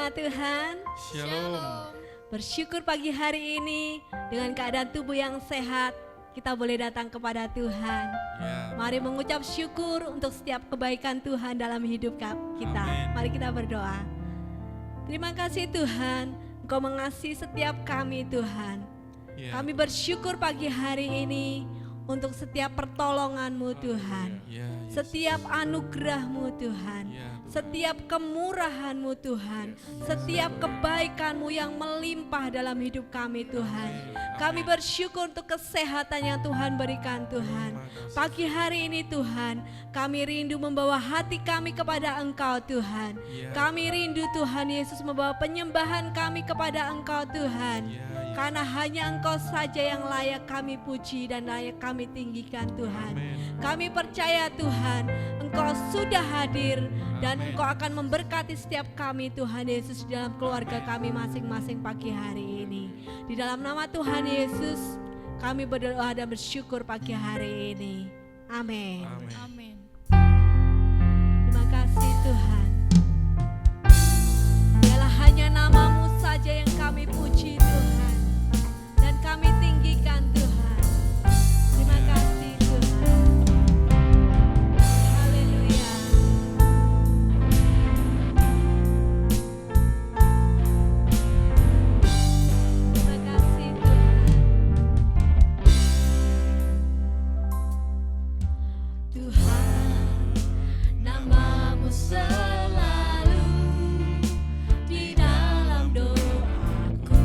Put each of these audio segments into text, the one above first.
Jemaat Tuhan, Shalom. bersyukur pagi hari ini dengan keadaan tubuh yang sehat, kita boleh datang kepada Tuhan. Ya. Mari mengucap syukur untuk setiap kebaikan Tuhan dalam hidup kita. Amin. Mari kita berdoa. Terima kasih Tuhan, Engkau mengasihi setiap kami Tuhan. Ya. Kami bersyukur pagi hari ini untuk setiap pertolongan-Mu Tuhan. Ya, Yesus. Setiap anugerah-Mu Tuhan. Ya, Setiap kemurahan-Mu Tuhan, setiap kebaikan-Mu yang melimpah dalam hidup kami Tuhan. Kami bersyukur untuk kesehatan yang Tuhan berikan Tuhan. Pagi hari ini Tuhan, kami rindu membawa hati kami kepada Engkau Tuhan. Kami rindu Tuhan Yesus membawa penyembahan kami kepada Engkau Tuhan. Karena hanya Engkau saja yang layak kami puji dan layak kami tinggikan Tuhan. Kami percaya Tuhan, Engkau sudah hadir dan Engkau akan memberkati setiap kami Tuhan Yesus di dalam keluarga kami masing-masing pagi hari ini. Di dalam nama Tuhan Yesus, kami berdoa dan bersyukur pagi hari ini. Amin. Amin. Terima kasih Tuhan. Biarlah hanya nama-Mu saja yang kami puji Tuhan, dan kami tinggikan Tuhan. Terima kasih Tuhan. Haleluya. Terima kasih Tuhan. Tuhan, nama-Mu selalu di dalam doaku.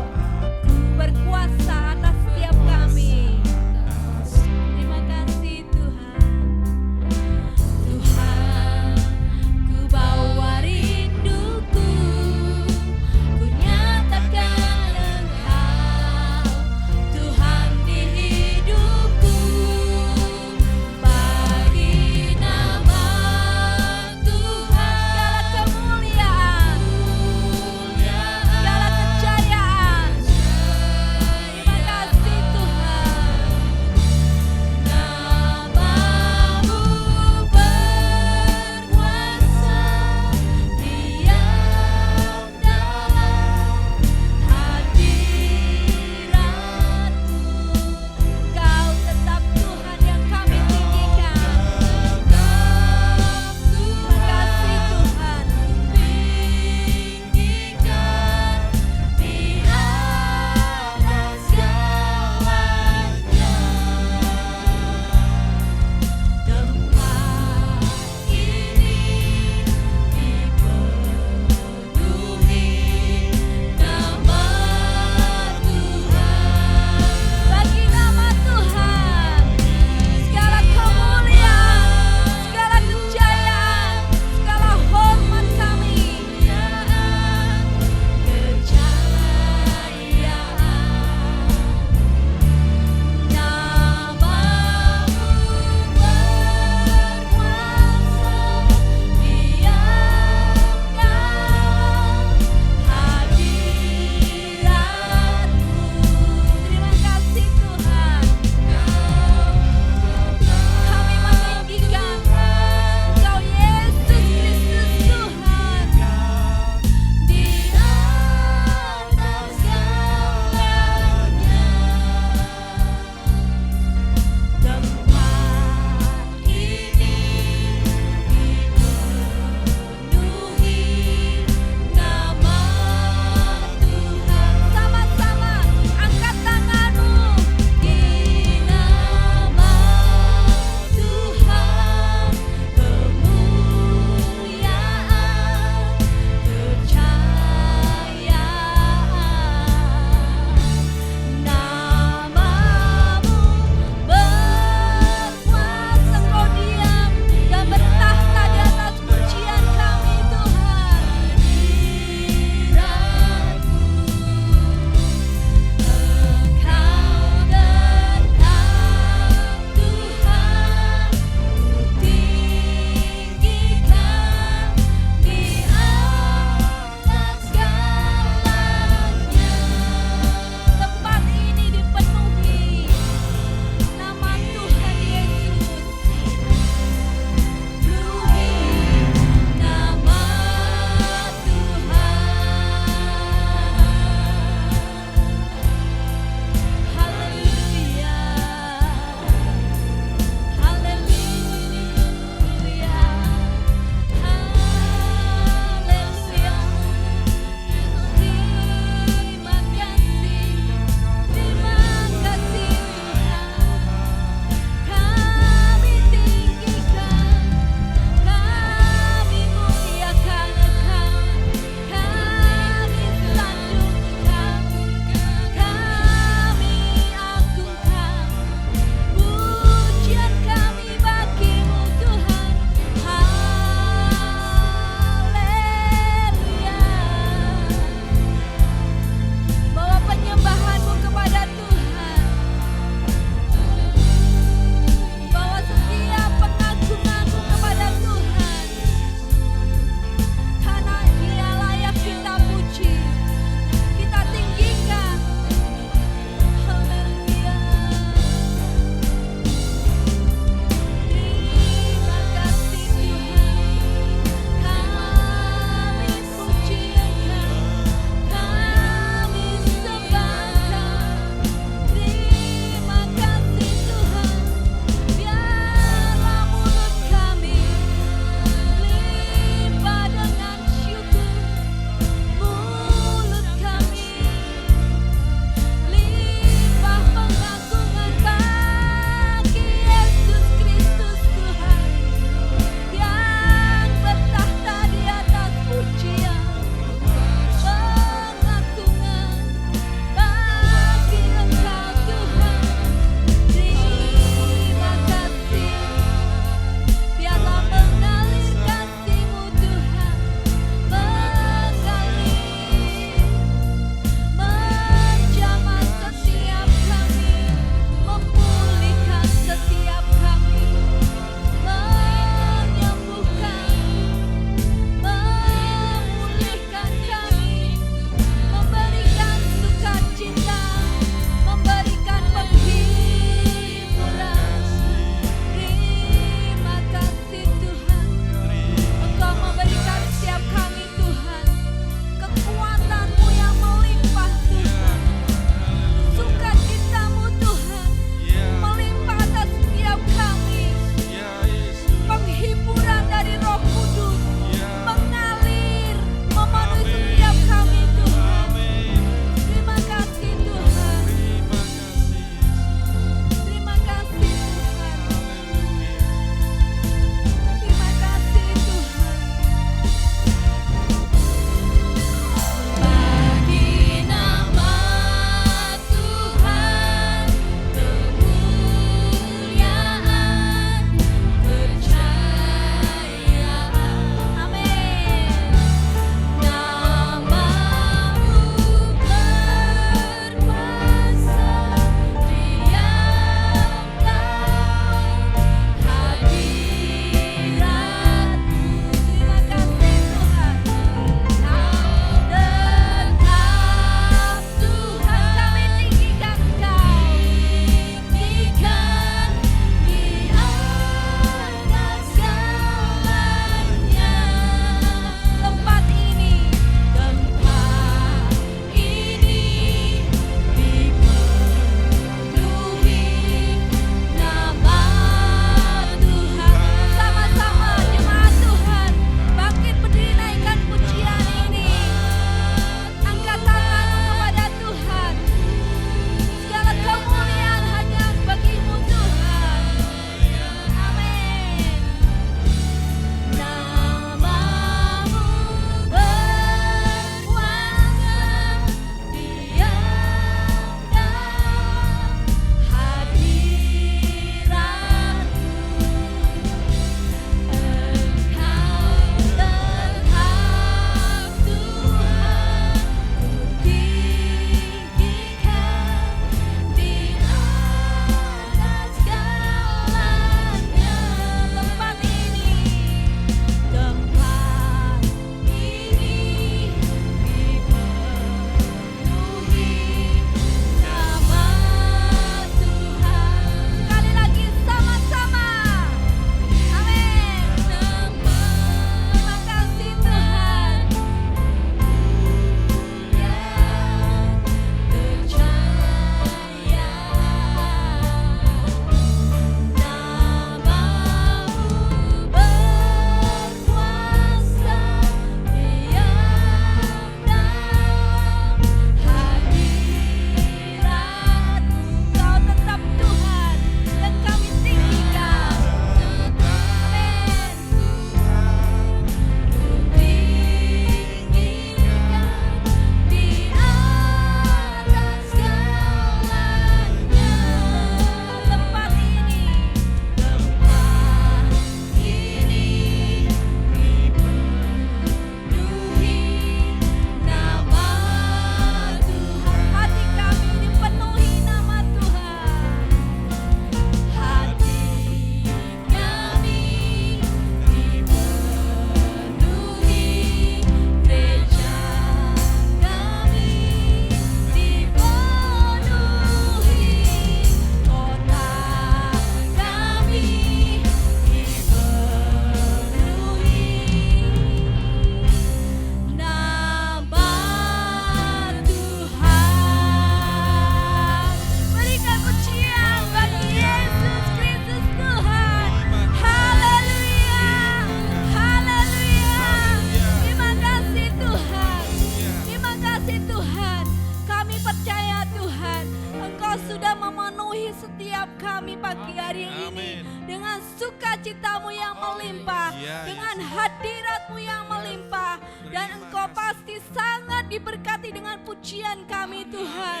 sukacitamu yang melimpah, Ya, dengan hadiratmu yang melimpah, dan Engkau pasti sangat diberkati dengan pujian kami Tuhan.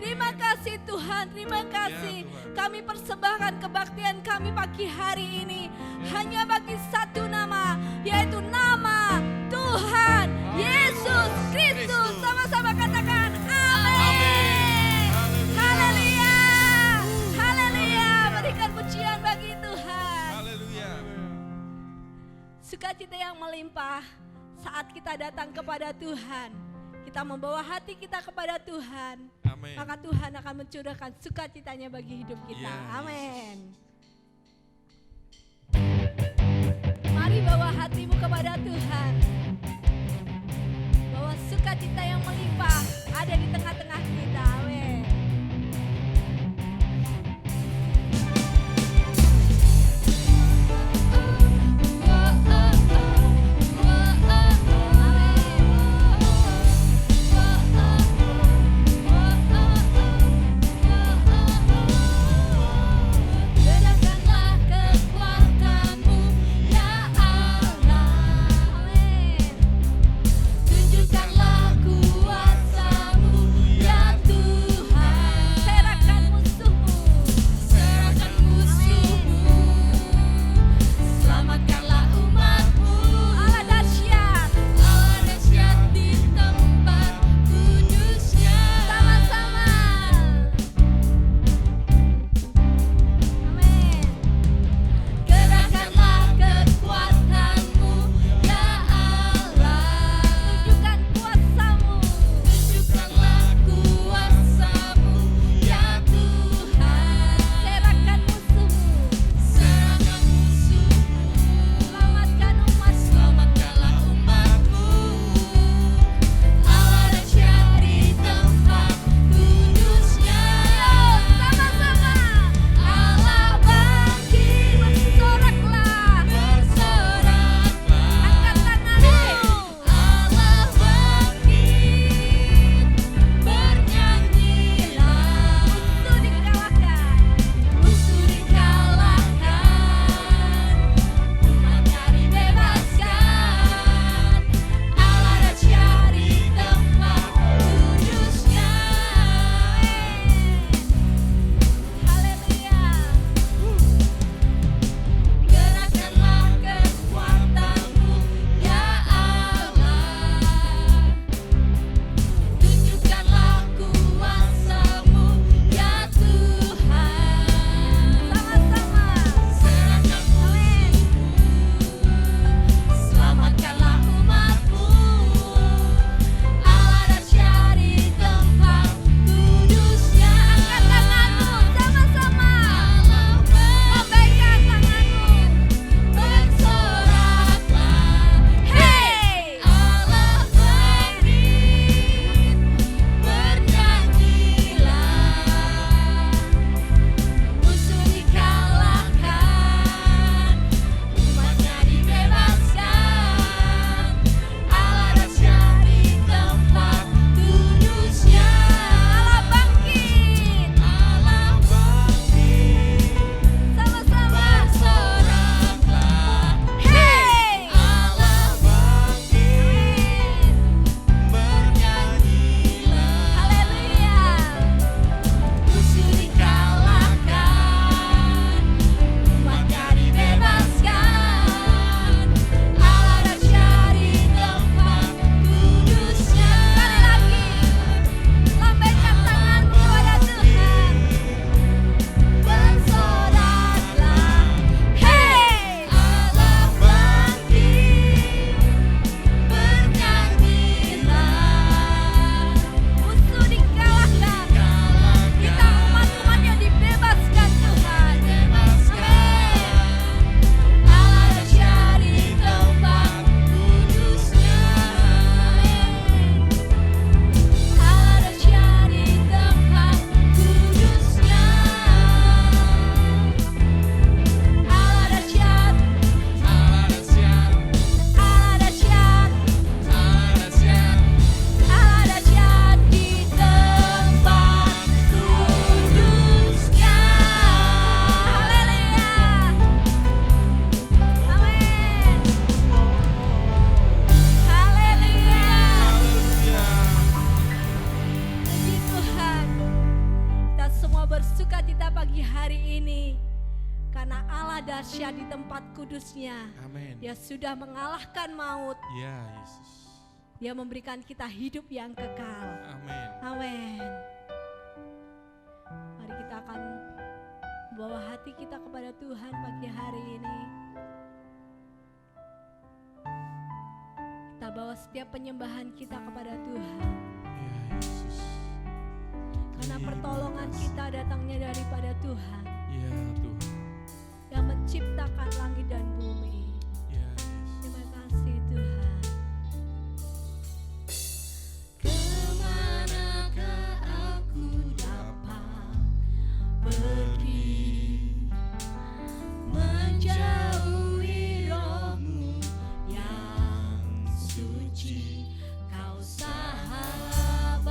Terima kasih Tuhan, terima kasih. Kami persembahkan kebaktian kami pagi hari ini hanya bagi satu nama, yaitu nama Tuhan Yesus Kristus. Sama-sama katakan amin. Haleluya, haleluya. Berikan pujian bagi Tuhan. Haleluya. Sukacita yang melimpah saat kita datang kepada Tuhan, kita membawa hati kita kepada Tuhan, Amin. maka Tuhan akan mencurahkan sukacitanya bagi hidup kita. Ya, Amin. Mari bawa hatimu kepada Tuhan, bahwa sukacita yang melimpah ada di tengah-tengah kita. Amin. Berikanlah kekuatanmu ya Allah. Amin. karena Allah dahsyat di tempat kudusnya. Amin. Dia sudah mengalahkan maut. Ya Yesus. Dia memberikan kita hidup yang kekal. Amin. Amin. Mari kita akan bawa hati kita kepada Tuhan pagi hari ini. Kita bawa setiap penyembahan kita kepada Tuhan. Ya Yesus. Karena Terima pertolongan kasih. kita datangnya daripada Tuhan Ya Tuhan. yang menciptakan langit dan bumi. Ya Yesus. Terima kasih Tuhan. Kemanakah aku dapat pergi menjauhi roh-Mu yang suci, Kau sahabat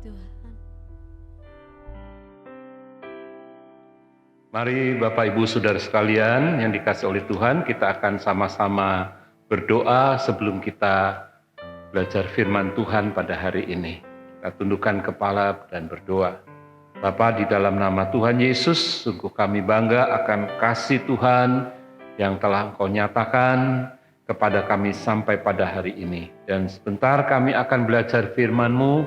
Tuhan. Mari Bapak Ibu Saudara sekalian yang dikasihi oleh Tuhan, kita akan sama-sama berdoa sebelum kita belajar firman Tuhan pada hari ini. Kita tundukkan kepala dan berdoa. Bapa, di dalam nama Tuhan Yesus, sungguh kami bangga akan kasih Tuhan yang telah Engkau nyatakan kepada kami sampai pada hari ini. Dan sebentar kami akan belajar firman-Mu,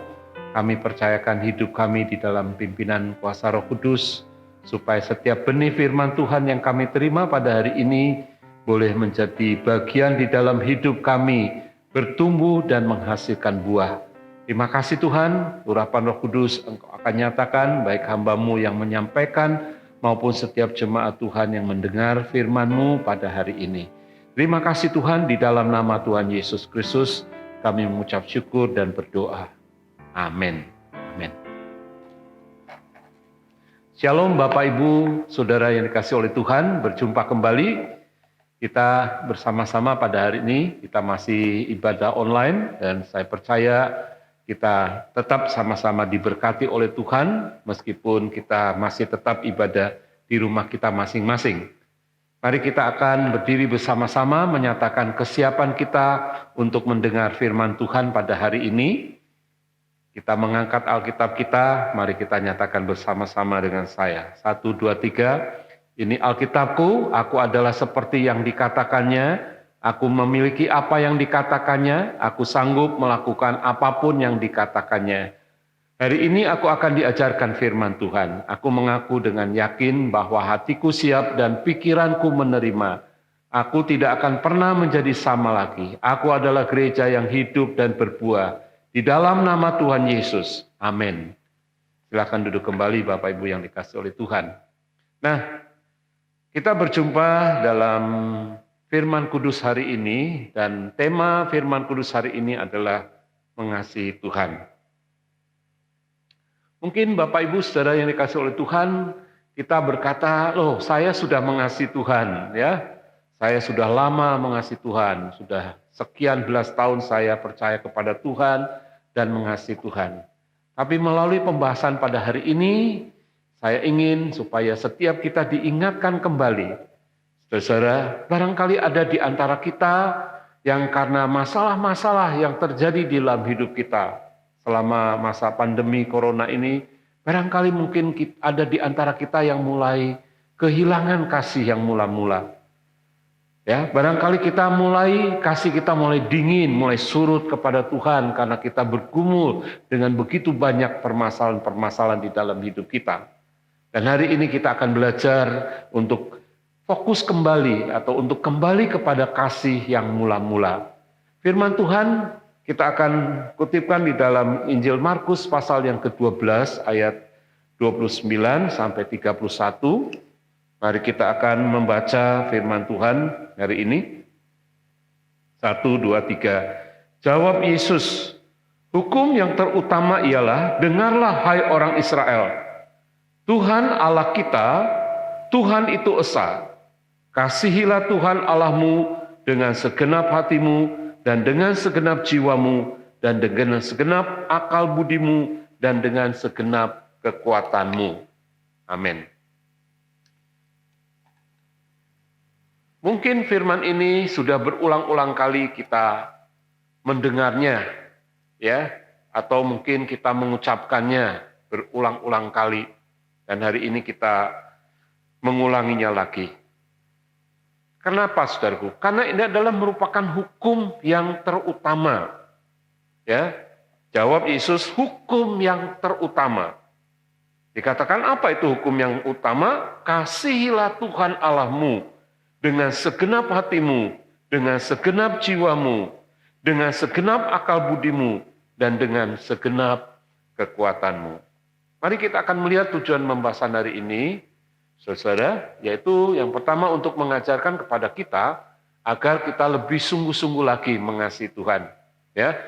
kami percayakan hidup kami di dalam pimpinan kuasa Roh Kudus, supaya setiap benih firman Tuhan yang kami terima pada hari ini boleh menjadi bagian di dalam hidup kami, bertumbuh dan menghasilkan buah. Terima kasih Tuhan, urapan Roh Kudus Engkau akan nyatakan baik hamba-Mu yang menyampaikan maupun setiap jemaat Tuhan yang mendengar firman-Mu pada hari ini. Terima kasih Tuhan, di dalam nama Tuhan Yesus Kristus kami mengucap syukur dan berdoa. Amin. Amin. Shalom Bapak Ibu, Saudara yang dikasihi oleh Tuhan, berjumpa kembali. Kita bersama-sama pada hari ini, kita masih ibadah online dan saya percaya kita tetap sama-sama diberkati oleh Tuhan meskipun kita masih tetap ibadah di rumah kita masing-masing. Mari kita akan berdiri bersama-sama menyatakan kesiapan kita untuk mendengar firman Tuhan pada hari ini. Kita mengangkat Alkitab kita, mari kita nyatakan bersama-sama dengan saya. 1, 2, 3, ini Alkitabku, aku adalah seperti yang dikatakannya, aku memiliki apa yang dikatakannya, aku sanggup melakukan apapun yang dikatakannya. Hari ini aku akan diajarkan firman Tuhan, aku mengaku dengan yakin bahwa hatiku siap dan pikiranku menerima. Aku tidak akan pernah menjadi sama lagi, aku adalah gereja yang hidup dan berbuah. Di dalam nama Tuhan Yesus, amin. Silakan duduk kembali Bapak Ibu yang dikasihi oleh Tuhan. Nah, kita berjumpa dalam firman kudus hari ini, dan tema firman kudus hari ini adalah mengasihi Tuhan. Mungkin Bapak Ibu Saudara yang dikasihi oleh Tuhan, kita berkata, loh saya sudah mengasihi Tuhan, ya. Saya sudah lama mengasihi Tuhan, sudah sekian belas tahun saya percaya kepada Tuhan dan mengasihi Tuhan. Tapi melalui pembahasan pada hari ini, saya ingin supaya setiap kita diingatkan kembali. Saudara, barangkali ada di antara kita yang karena masalah-masalah yang terjadi di dalam hidup kita selama masa pandemi corona ini, barangkali mungkin ada di antara kita yang mulai kehilangan kasih yang mula-mula. Ya, barangkali kasih kita mulai dingin, mulai surut kepada Tuhan karena kita bergumul dengan begitu banyak permasalahan-permasalahan di dalam hidup kita. Dan hari ini kita akan belajar untuk fokus kembali atau untuk kembali kepada kasih yang mula-mula. Firman Tuhan kita akan kutipkan di dalam Injil Markus pasal yang ke-12 ayat 29 sampai 31. Mari kita akan membaca firman Tuhan hari ini. 1, 2, 3. Jawab Yesus, hukum yang terutama ialah, dengarlah hai orang Israel. Tuhan Allah kita, Tuhan itu esa. Kasihilah Tuhan Allahmu dengan segenap hatimu, dan dengan segenap jiwamu, dan dengan segenap akal budimu, dan dengan segenap kekuatanmu. Amin. Mungkin firman ini sudah berulang-ulang kali kita mendengarnya, ya, atau mungkin kita mengucapkannya berulang-ulang kali, dan hari ini kita mengulanginya lagi. Kenapa, saudaraku? Karena ini adalah merupakan hukum yang terutama, ya. Jawab Yesus, hukum yang terutama. Dikatakan apa itu hukum yang utama? Kasihilah Tuhan Allahmu dengan segenap hatimu, dengan segenap jiwamu, dengan segenap akal budimu, dan dengan segenap kekuatanmu. Mari kita akan melihat tujuan pembahasan hari ini, saudara, yaitu yang pertama untuk mengajarkan kepada kita agar kita lebih sungguh-sungguh lagi mengasihi Tuhan. Ya,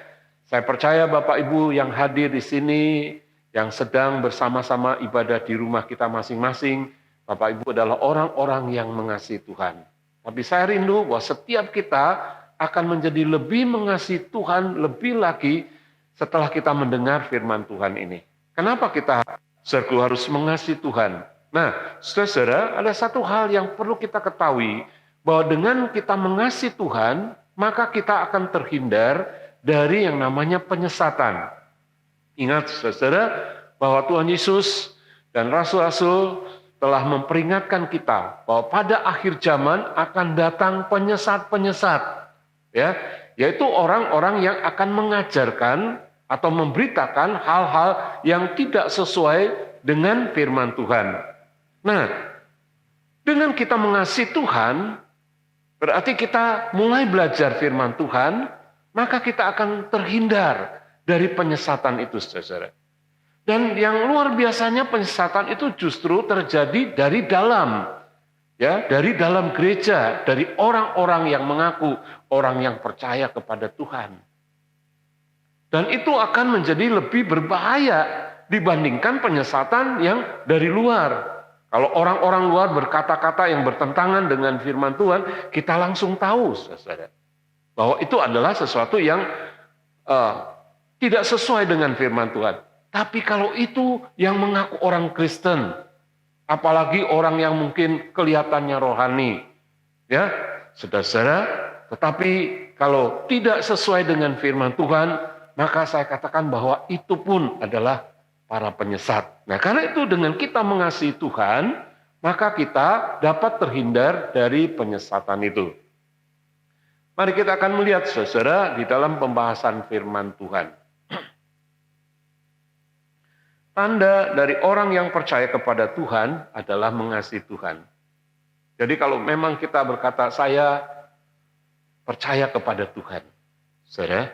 saya percaya Bapak Ibu yang hadir di sini, yang sedang bersama-sama ibadah di rumah kita masing-masing, Bapak Ibu adalah orang-orang yang mengasihi Tuhan. Tapi saya rindu bahwa setiap kita akan menjadi lebih mengasihi Tuhan lebih lagi setelah kita mendengar firman Tuhan ini. Kenapa kita sergu harus mengasihi Tuhan? Nah, saudara, ada satu hal yang perlu kita ketahui, bahwa dengan kita mengasihi Tuhan, maka kita akan terhindar dari yang namanya penyesatan. Ingat, saudara, bahwa Tuhan Yesus dan rasul-rasul telah memperingatkan kita bahwa pada akhir zaman akan datang penyesat-penyesat, ya, yaitu orang-orang yang akan mengajarkan atau memberitakan hal-hal yang tidak sesuai dengan firman Tuhan. Nah, dengan kita mengasihi Tuhan, berarti kita mulai belajar firman Tuhan, maka kita akan terhindar dari penyesatan itu, saudara. Dan yang luar biasanya penyesatan itu justru terjadi dari dalam, ya, dari dalam gereja, dari orang-orang yang mengaku orang yang percaya kepada Tuhan. Dan itu akan menjadi lebih berbahaya dibandingkan penyesatan yang dari luar. Kalau orang-orang luar berkata-kata yang bertentangan dengan firman Tuhan, kita langsung tahu, saudara, bahwa itu adalah sesuatu yang tidak sesuai dengan firman Tuhan. Tapi kalau itu yang mengaku orang Kristen, apalagi orang yang mungkin kelihatannya rohani, ya, saudara, tetapi kalau tidak sesuai dengan firman Tuhan, maka saya katakan bahwa itu pun adalah para penyesat. Nah, karena itu dengan kita mengasihi Tuhan, maka kita dapat terhindar dari penyesatan itu. Mari kita akan melihat, saudara, di dalam pembahasan firman Tuhan. Tanda dari orang yang percaya kepada Tuhan adalah mengasihi Tuhan. Jadi kalau memang kita berkata, saya percaya kepada Tuhan, saudara,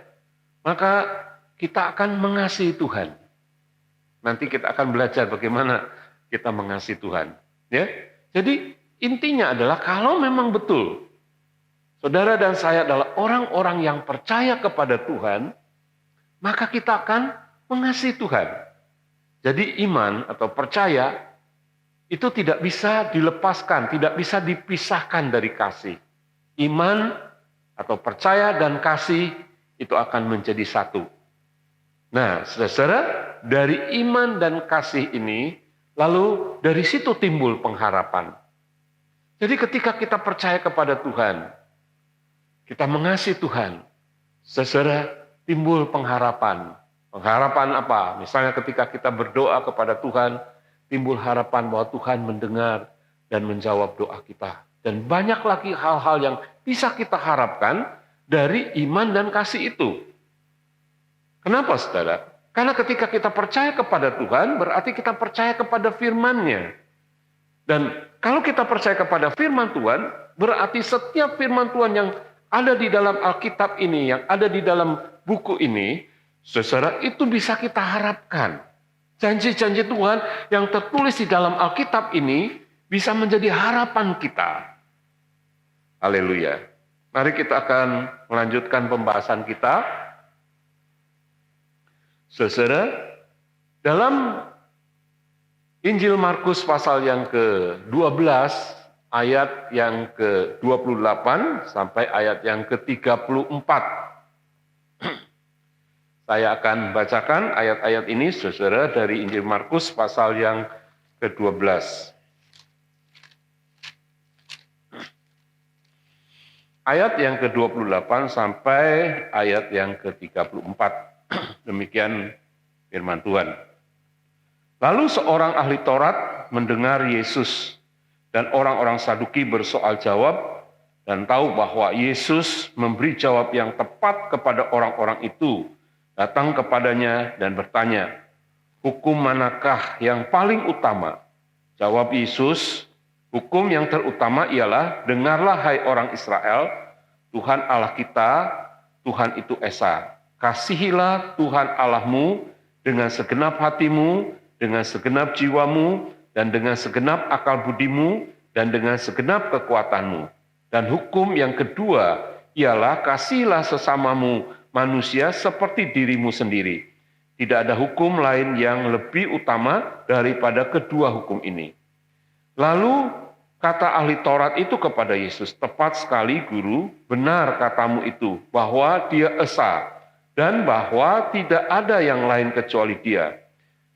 maka kita akan mengasihi Tuhan. Nanti kita akan belajar bagaimana kita mengasihi Tuhan. Ya, jadi intinya adalah kalau memang betul saudara dan saya adalah orang-orang yang percaya kepada Tuhan, maka kita akan mengasihi Tuhan. Jadi iman atau percaya itu tidak bisa dilepaskan, tidak bisa dipisahkan dari kasih. Iman atau percaya dan kasih itu akan menjadi satu. Nah, saudara, dari iman dan kasih ini, lalu dari situ timbul pengharapan. Jadi ketika kita percaya kepada Tuhan, kita mengasihi Tuhan, saudara, timbul pengharapan. Pengharapan apa? Misalnya ketika kita berdoa kepada Tuhan, timbul harapan bahwa Tuhan mendengar dan menjawab doa kita. Dan banyak lagi hal-hal yang bisa kita harapkan dari iman dan kasih itu. Kenapa, saudara? Karena ketika kita percaya kepada Tuhan, berarti kita percaya kepada firman-Nya. Dan kalau kita percaya kepada firman Tuhan, berarti setiap firman Tuhan yang ada di dalam Alkitab ini, yang ada di dalam buku ini, saudara, itu bisa kita harapkan. Janji-janji Tuhan yang tertulis di dalam Alkitab ini bisa menjadi harapan kita. Haleluya. Mari kita akan melanjutkan pembahasan kita. Saudara, dalam Injil Markus pasal yang ke-12, ayat yang ke-28 sampai ayat yang ke-34. Saya akan bacakan ayat-ayat ini, saudara, dari Injil Markus pasal yang ke-12. Ayat yang ke-28 sampai ayat yang ke-34. Demikian firman Tuhan. Lalu seorang ahli Taurat mendengar Yesus dan orang-orang Saduki bersoal jawab dan tahu bahwa Yesus memberi jawab yang tepat kepada orang-orang itu. Datang kepadanya dan bertanya, hukum manakah yang paling utama? Jawab Yesus, hukum yang terutama ialah, dengarlah hai orang Israel, Tuhan Allah kita, Tuhan itu Esa. Kasihilah Tuhan Allahmu dengan segenap hatimu, dengan segenap jiwamu, dan dengan segenap akal budimu, dan dengan segenap kekuatanmu. Dan hukum yang kedua ialah, kasihilah sesamamu manusia seperti dirimu sendiri. Tidak ada hukum lain yang lebih utama daripada kedua hukum ini. Lalu kata ahli Taurat itu kepada Yesus, tepat sekali guru, benar katamu itu, bahwa dia Esa dan bahwa tidak ada yang lain kecuali Dia.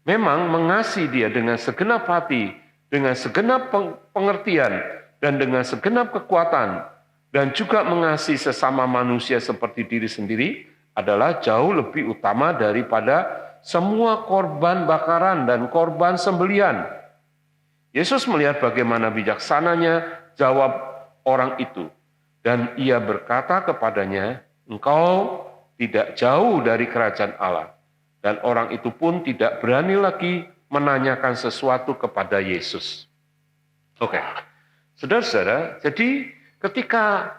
Memang mengasihi Dia dengan segenap hati, dengan segenap pengertian, dan dengan segenap kekuatan, dan juga mengasihi sesama manusia seperti diri sendiri adalah jauh lebih utama daripada semua korban bakaran dan korban sembelian. Yesus melihat bagaimana bijaksananya jawab orang itu, dan Ia berkata kepadanya, "Engkau tidak jauh dari kerajaan Allah." Dan orang itu pun tidak berani lagi menanyakan sesuatu kepada Yesus. Oke, saudara-saudara, jadi ketika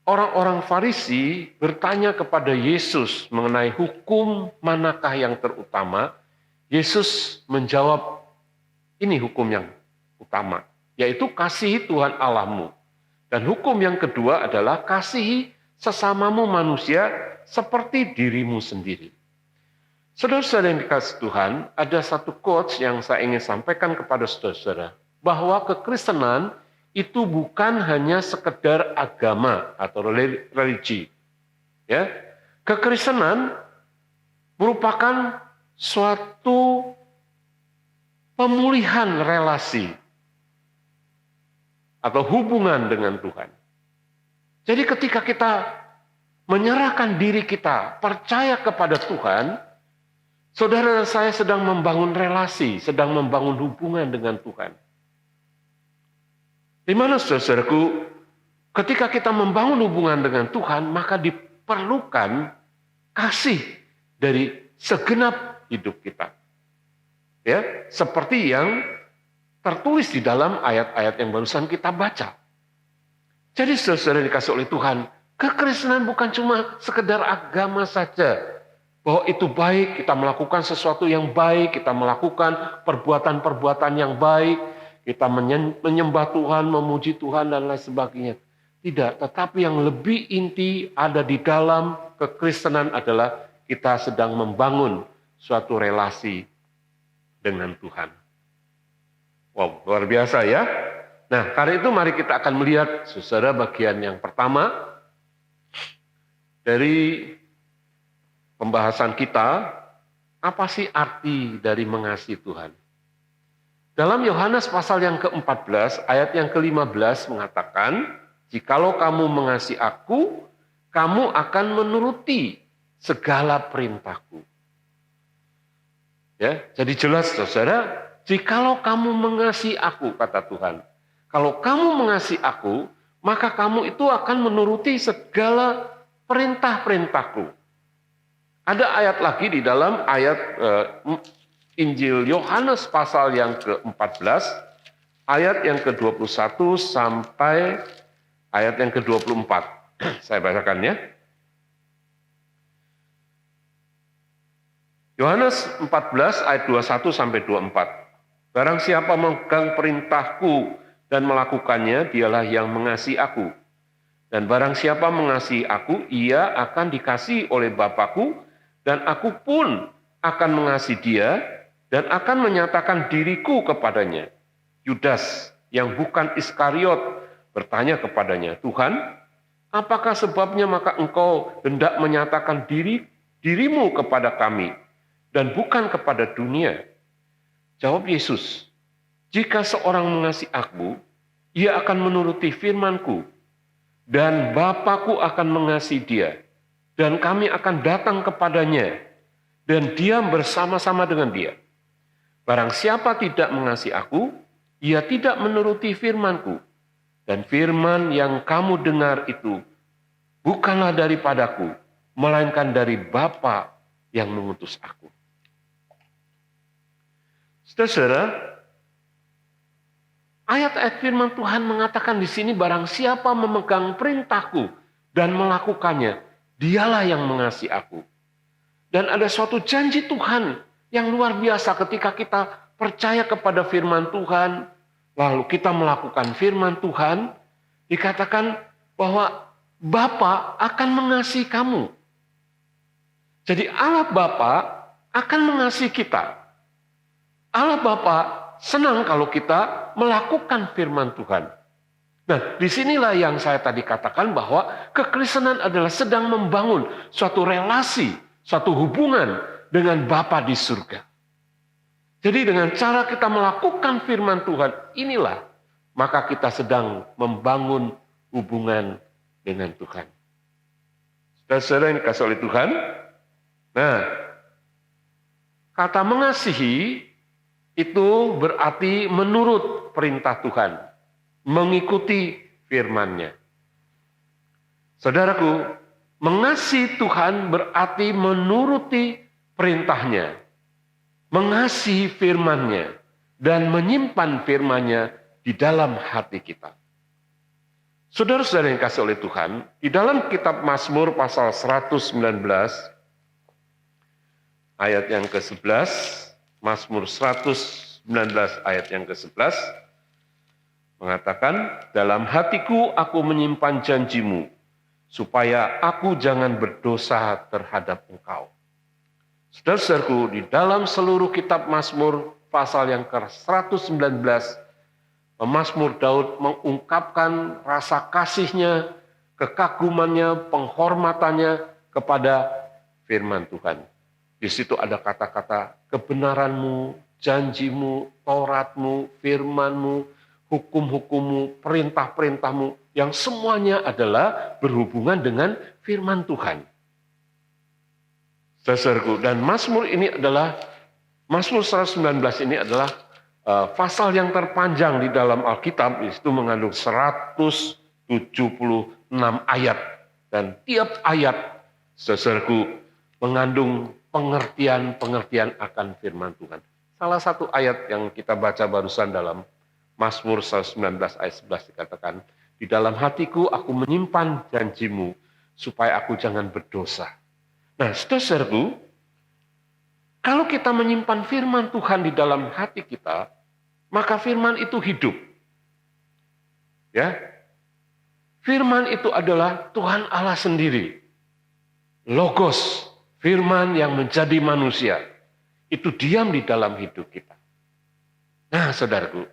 orang-orang Farisi bertanya kepada Yesus mengenai hukum manakah yang terutama, Yesus menjawab, ini hukum yang utama, yaitu kasihi Tuhan Allahmu. Dan hukum yang kedua adalah kasihi sesamamu manusia seperti dirimu sendiri. Saudara-saudara yang dikasihi Tuhan, ada satu quotes yang saya ingin sampaikan kepada saudara-saudara, bahwa kekristenan itu bukan hanya sekedar agama atau religi. Ya, kekristenan merupakan suatu pemulihan relasi atau hubungan dengan Tuhan. Jadi ketika kita menyerahkan diri kita, percaya kepada Tuhan, saudara dan saya sedang membangun relasi, sedang membangun hubungan dengan Tuhan. Di mana saudaraku, ketika kita membangun hubungan dengan Tuhan, maka diperlukan kasih dari segenap hidup kita. Ya, seperti yang tertulis di dalam ayat-ayat yang barusan kita baca. Jadi saudara dikasih oleh Tuhan, kekristenan bukan cuma sekedar agama saja. Bahwa itu baik, kita melakukan sesuatu yang baik, kita melakukan perbuatan-perbuatan yang baik, kita menyembah Tuhan, memuji Tuhan, dan lain sebagainya. Tidak, tetapi yang lebih inti ada di dalam kekristenan adalah kita sedang membangun suatu relasi dengan Tuhan. Wow, luar biasa ya. Nah, karena itu mari kita akan melihat saudara bagian yang pertama dari pembahasan kita, apa sih arti dari mengasihi Tuhan? Dalam Yohanes pasal yang ke-14, ayat yang ke-15 mengatakan, "Jikalau kamu mengasihi aku, kamu akan menuruti segala perintahku." Ya, jadi jelas saudara, jikalau kamu mengasihi aku, kata Tuhan, kalau kamu mengasihi aku, maka kamu itu akan menuruti segala perintah-perintahku. Ada ayat lagi di dalam ayat Injil Yohanes pasal yang ke-14, ayat yang ke-21 sampai ayat yang ke-24. Saya bacakan ya. Yohanes 14 ayat 21 sampai 24. Barang siapa memegang perintahku dan melakukannya, dialah yang mengasihi aku. Dan barang siapa mengasihi aku, ia akan dikasihi oleh Bapa-Ku, dan aku pun akan mengasihi dia, dan akan menyatakan diriku kepadanya. Yudas, yang bukan Iskariot, bertanya kepadanya, "Tuhan, apakah sebabnya maka engkau hendak menyatakan dirimu kepada kami, dan bukan kepada dunia?" Jawab Yesus, "Jika seorang mengasihi aku, ia akan menuruti firman-Ku, dan Bapa-Ku akan mengasihi dia, dan kami akan datang kepadanya, dan diam bersama-sama dengan dia. Barang siapa tidak mengasihi aku, ia tidak menuruti firman-Ku, dan firman yang kamu dengar itu bukanlah daripadaku, melainkan dari Bapa yang mengutus aku." Saudara, ayat-ayat firman Tuhan mengatakan di sini, barang siapa memegang perintahku dan melakukannya, dialah yang mengasihi aku. Dan ada suatu janji Tuhan yang luar biasa ketika kita percaya kepada firman Tuhan, lalu kita melakukan firman Tuhan, dikatakan bahwa Bapa akan mengasihi kamu. Jadi Allah Bapa akan mengasihi kita. Allah Bapa senang kalau kita melakukan firman Tuhan. Nah, disinilah yang saya tadi katakan bahwa kekristenan adalah sedang membangun suatu relasi, suatu hubungan dengan Bapa di surga. Jadi dengan cara kita melakukan firman Tuhan inilah, maka kita sedang membangun hubungan dengan Tuhan. Saudara-saudara yang dikasihi oleh Tuhan, nah, kata mengasihi itu berarti menurut perintah Tuhan, mengikuti firman-Nya. Saudaraku, mengasihi Tuhan berarti menuruti perintah-Nya, mengasihi firman-Nya, dan menyimpan firman-Nya di dalam hati kita. Saudara-saudara yang dikasihi oleh Tuhan, di dalam kitab Mazmur pasal 119, ayat yang ke-11, Mazmur 119 ayat yang ke-11, mengatakan, dalam hatiku aku menyimpan janjimu, supaya aku jangan berdosa terhadap Engkau. Saudara-saudaraku, di dalam seluruh kitab Mazmur pasal yang ke-119, pemazmur Daud mengungkapkan rasa kasihnya, kekagumannya, penghormatannya kepada firman Tuhan. Di situ ada kata-kata kebenaranmu, janjimu, Tauratmu, firmanmu, hukum-hukummu, perintah-perintahmu, yang semuanya adalah berhubungan dengan firman Tuhan. Saudaraku, dan Mazmur ini adalah, Mazmur 119 ini adalah pasal yang terpanjang di dalam Alkitab, itu mengandung 176 ayat. Dan tiap ayat, saudaraku, mengandung pengertian-pengertian akan firman Tuhan. Salah satu ayat yang kita baca barusan dalam Mazmur 119 ayat 11 dikatakan, di dalam hatiku aku menyimpan janjimu, supaya aku jangan berdosa. Nah, saudaraku, kalau kita menyimpan firman Tuhan di dalam hati kita, maka firman itu hidup. Ya. Firman itu adalah Tuhan Allah sendiri. Logos, firman yang menjadi manusia. Itu diam di dalam hidup kita. Nah, saudaraku,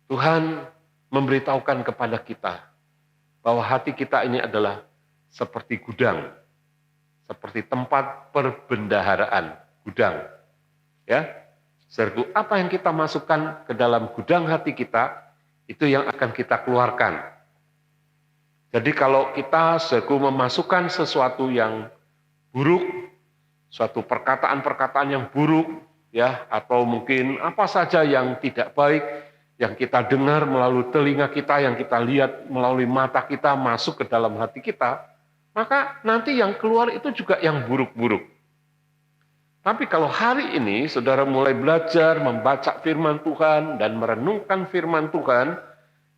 Tuhan memberitahukan kepada kita bahwa hati kita ini adalah seperti gudang, seperti tempat perbendaharaan, gudang. Ya. Saudaraku, apa yang kita masukkan ke dalam gudang hati kita, itu yang akan kita keluarkan. Jadi kalau kita, saudaraku, memasukkan sesuatu yang buruk, suatu perkataan-perkataan yang buruk, ya, atau mungkin apa saja yang tidak baik, yang kita dengar melalui telinga kita, yang kita lihat melalui mata kita, masuk ke dalam hati kita, maka nanti yang keluar itu juga yang buruk-buruk. Tapi kalau hari ini saudara mulai belajar membaca firman Tuhan dan merenungkan firman Tuhan,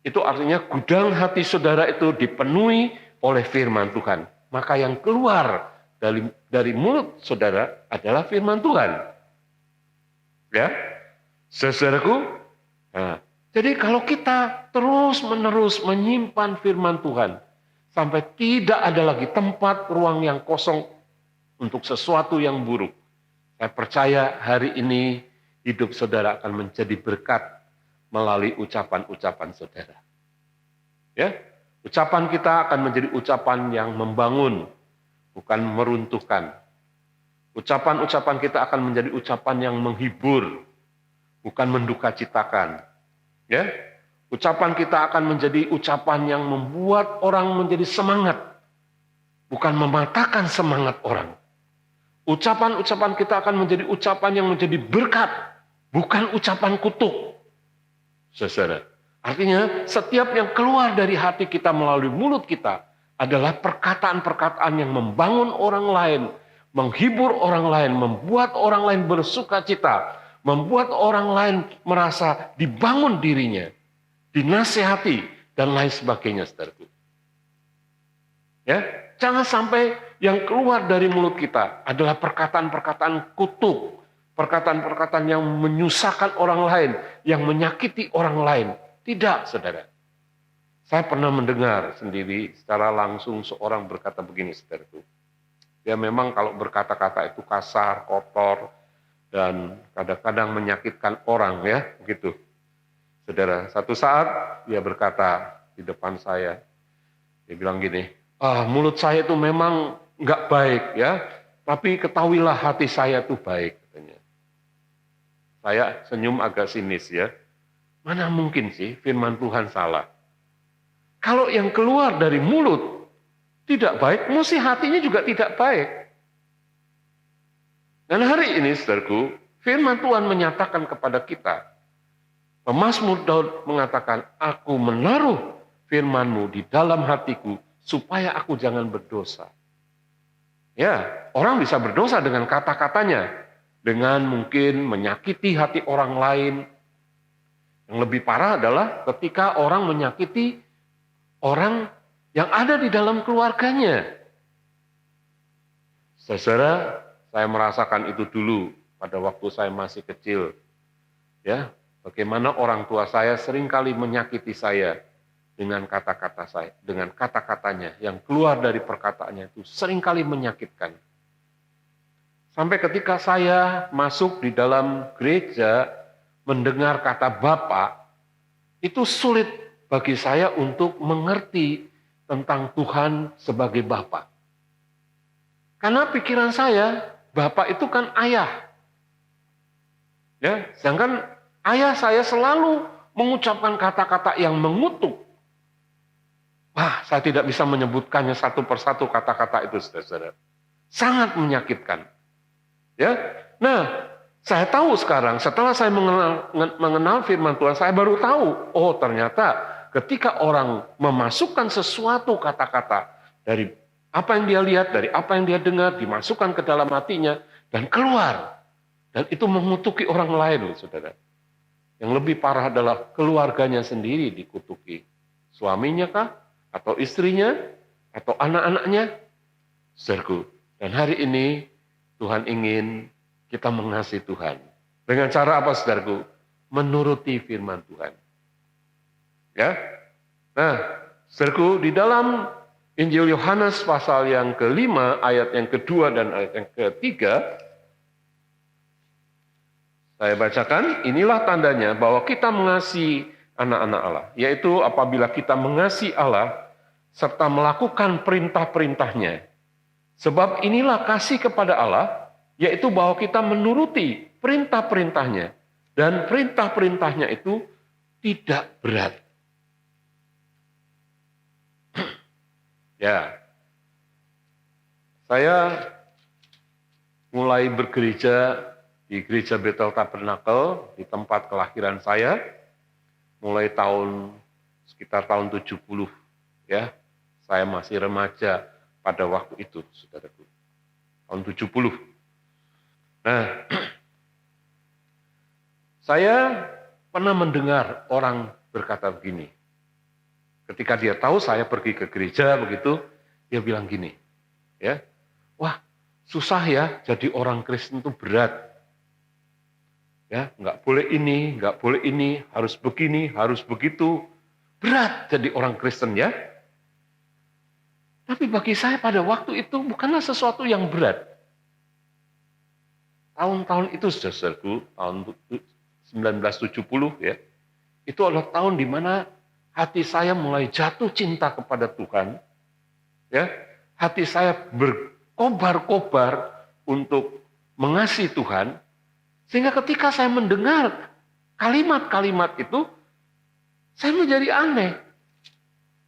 itu artinya gudang hati saudara itu dipenuhi oleh firman Tuhan. Maka yang keluar dari mulut saudara adalah firman Tuhan. Ya, saudaraku. Nah, jadi kalau kita terus-menerus menyimpan firman Tuhan, sampai tidak ada lagi tempat ruang yang kosong untuk sesuatu yang buruk, saya percaya hari ini hidup saudara akan menjadi berkat melalui ucapan-ucapan saudara. Ya, ucapan kita akan menjadi ucapan yang membangun, bukan meruntuhkan. Ucapan-ucapan kita akan menjadi ucapan yang menghibur, bukan mendukacitakan. Ya, ucapan kita akan menjadi ucapan yang membuat orang menjadi semangat, bukan mematahkan semangat orang. Ucapan-ucapan kita akan menjadi ucapan yang menjadi berkat, bukan ucapan kutuk. Saudara, artinya setiap yang keluar dari hati kita melalui mulut kita adalah perkataan-perkataan yang membangun orang lain, menghibur orang lain, membuat orang lain bersuka cita, membuat orang lain merasa dibangun dirinya, dinasihati, dan lain sebagainya, saudaraku. Ya, jangan sampai yang keluar dari mulut kita adalah perkataan-perkataan kutuk, perkataan-perkataan yang menyusahkan orang lain, yang menyakiti orang lain. Tidak, saudara. Saya pernah mendengar sendiri secara langsung seorang berkata begini, saudaraku. Dia memang kalau berkata-kata itu kasar, kotor, dan kadang-kadang menyakitkan orang, ya, begitu. Saudara, satu saat dia berkata di depan saya, dia bilang gini, mulut saya itu memang nggak baik, ya. Tapi ketahuilah hati saya itu baik, katanya. Saya senyum agak sinis ya. Mana mungkin sih firman Tuhan salah? Kalau yang keluar dari mulut tidak baik, mesti hatinya juga tidak baik. Dan hari ini, saudaraku, firman Tuhan menyatakan kepada kita, Pemazmur Daud mengatakan, aku menaruh firman-Mu di dalam hatiku, supaya aku jangan berdosa. Ya, orang bisa berdosa dengan kata-katanya, dengan mungkin menyakiti hati orang lain. Yang lebih parah adalah ketika orang menyakiti orang yang ada di dalam keluarganya. Saudara, saya merasakan itu dulu pada waktu saya masih kecil. Ya, bagaimana orang tua saya seringkali menyakiti saya dengan kata-kata saya, dengan kata-katanya yang keluar dari perkataannya itu seringkali menyakitkan. Sampai ketika saya masuk di dalam gereja mendengar kata Bapak, itu sulit bagi saya untuk mengerti tentang Tuhan sebagai Bapa. Karena pikiran saya, Bapak itu kan ayah. Ya, sedangkan ayah saya selalu mengucapkan kata-kata yang mengutuk. Wah, saya tidak bisa menyebutkannya satu persatu kata-kata itu, saudara. Sangat menyakitkan. Ya, nah, saya tahu sekarang, setelah saya mengenal firman Tuhan, saya baru tahu, oh ternyata ketika orang memasukkan sesuatu kata-kata dari apa yang dia lihat, dari apa yang dia dengar, dimasukkan ke dalam hatinya, dan keluar. Dan itu mengutuki orang lain, saudara. Yang lebih parah adalah keluarganya sendiri dikutuki. Suaminya kah? Atau istrinya? Atau anak-anaknya? Saudaraku, dan hari ini Tuhan ingin kita mengasihi Tuhan. Dengan cara apa, saudaraku? Menuruti firman Tuhan. Ya. Nah, saudaraku, di dalam Injil Yohanes pasal yang ke-5, ayat yang kedua dan ayat yang ketiga, saya bacakan, inilah tandanya bahwa kita mengasihi anak-anak Allah. Yaitu apabila kita mengasihi Allah, serta melakukan perintah-perintahnya. Sebab inilah kasih kepada Allah, yaitu bahwa kita menuruti perintah-perintahnya. Dan perintah-perintahnya itu tidak berat. Ya, saya mulai bergereja di Gereja Bethel Tabernakel, di tempat kelahiran saya, mulai sekitar tahun 70, ya. Saya masih remaja pada waktu itu, saudaraku. Tahun 70. Nah, saya pernah mendengar orang berkata begini. Ketika dia tahu saya pergi ke gereja begitu, dia bilang gini, ya, wah susah ya jadi orang Kristen itu berat. Ya, nggak boleh ini, harus begini, harus begitu. Berat jadi orang Kristen ya. Tapi bagi saya pada waktu itu bukanlah sesuatu yang berat. Tahun-tahun itu, saudaraku, tahun 1970 ya, itu adalah tahun di mana hati saya mulai jatuh cinta kepada Tuhan. Ya, hati saya berkobar-kobar untuk mengasihi Tuhan. Sehingga ketika saya mendengar kalimat-kalimat itu, saya menjadi aneh.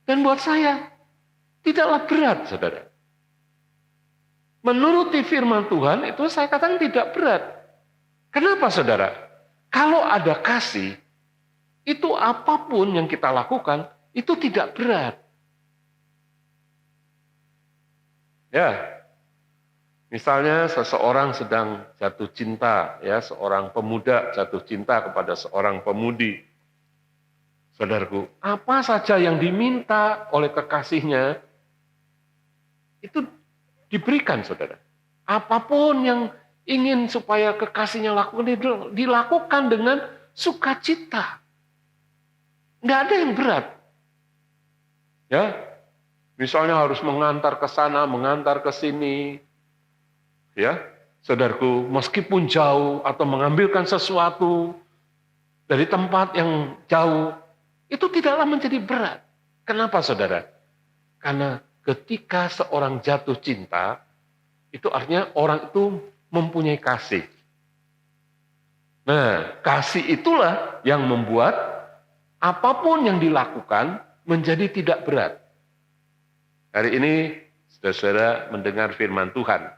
Dan buat saya, tidaklah berat, saudara. Menuruti firman Tuhan itu saya katakan tidak berat. Kenapa, saudara? Kalau ada kasih, itu apapun yang kita lakukan, itu tidak berat. Ya, misalnya seseorang sedang jatuh cinta, ya, seorang pemuda jatuh cinta kepada seorang pemudi. Saudaraku, apa saja yang diminta oleh kekasihnya, itu diberikan, saudara. Apapun yang ingin supaya kekasihnya lakukan, dilakukan dengan sukacita. Nggak ada yang berat. Ya, misalnya harus mengantar ke sana, mengantar ke sini. Ya, saudaraku, meskipun jauh atau mengambilkan sesuatu dari tempat yang jauh, itu tidaklah menjadi berat. Kenapa, saudara? Karena ketika seorang jatuh cinta, itu artinya orang itu mempunyai kasih. Nah, kasih itulah yang membuat apapun yang dilakukan menjadi tidak berat. Hari ini, saudara-saudara mendengar firman Tuhan.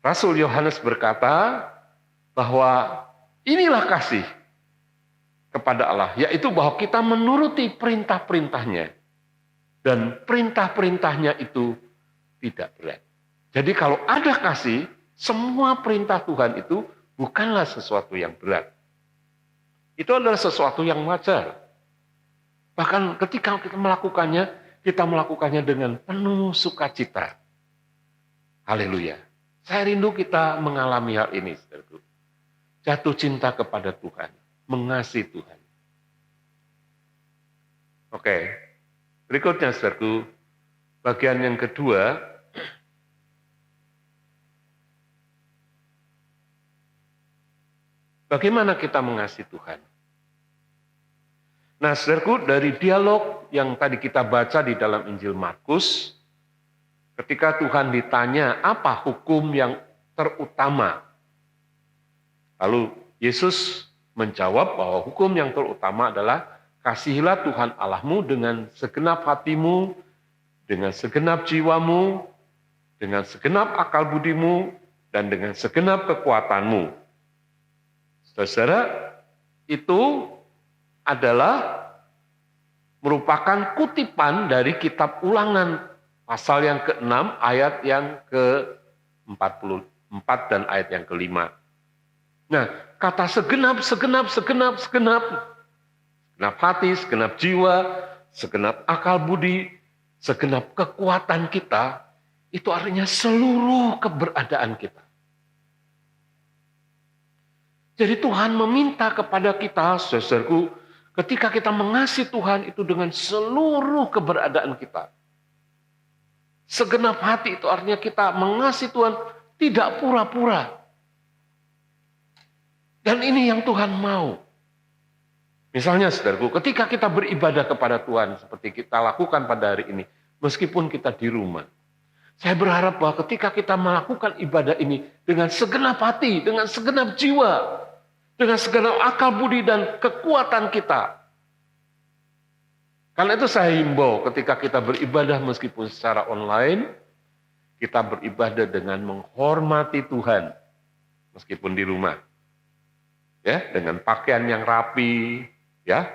Rasul Yohanes berkata bahwa inilah kasih kepada Allah, yaitu bahwa kita menuruti perintah-perintahnya. Dan perintah-perintahnya itu tidak berat. Jadi kalau ada kasih, semua perintah Tuhan itu bukanlah sesuatu yang berat. Itu adalah sesuatu yang wajar. Bahkan ketika kita melakukannya dengan penuh sukacita. Haleluya. Saya rindu kita mengalami hal ini, saudaraku. Jatuh cinta kepada Tuhan, mengasihi Tuhan. Oke, berikutnya, saudaraku, bagian yang kedua, bagaimana kita mengasihi Tuhan? Nah, saudaraku, dari dialog yang tadi kita baca di dalam Injil Markus, ketika Tuhan ditanya apa hukum yang terutama, lalu Yesus menjawab bahwa hukum yang terutama adalah kasihilah Tuhan Allahmu dengan segenap hatimu, dengan segenap jiwamu, dengan segenap akal budimu, dan dengan segenap kekuatanmu. Saudara, itu adalah merupakan kutipan dari kitab Ulangan pasal yang ke-6 ayat yang ke-44 dan ayat yang ke-5. Nah, kata segenap hati, segenap jiwa, segenap akal budi, segenap kekuatan kita, itu artinya seluruh keberadaan kita. Jadi Tuhan meminta kepada kita, saudaraku, ketika kita mengasihi Tuhan itu dengan seluruh keberadaan kita. Segenap hati itu artinya kita mengasihi Tuhan tidak pura-pura. Dan ini yang Tuhan mau. Misalnya, saudaraku, ketika kita beribadah kepada Tuhan seperti kita lakukan pada hari ini, meskipun kita di rumah, saya berharap bahwa ketika kita melakukan ibadah ini dengan segenap hati, dengan segenap jiwa, dengan segenap akal budi dan kekuatan kita. Karena itu saya himbau ketika kita beribadah meskipun secara online, kita beribadah dengan menghormati Tuhan meskipun di rumah. Ya, dengan pakaian yang rapi, ya.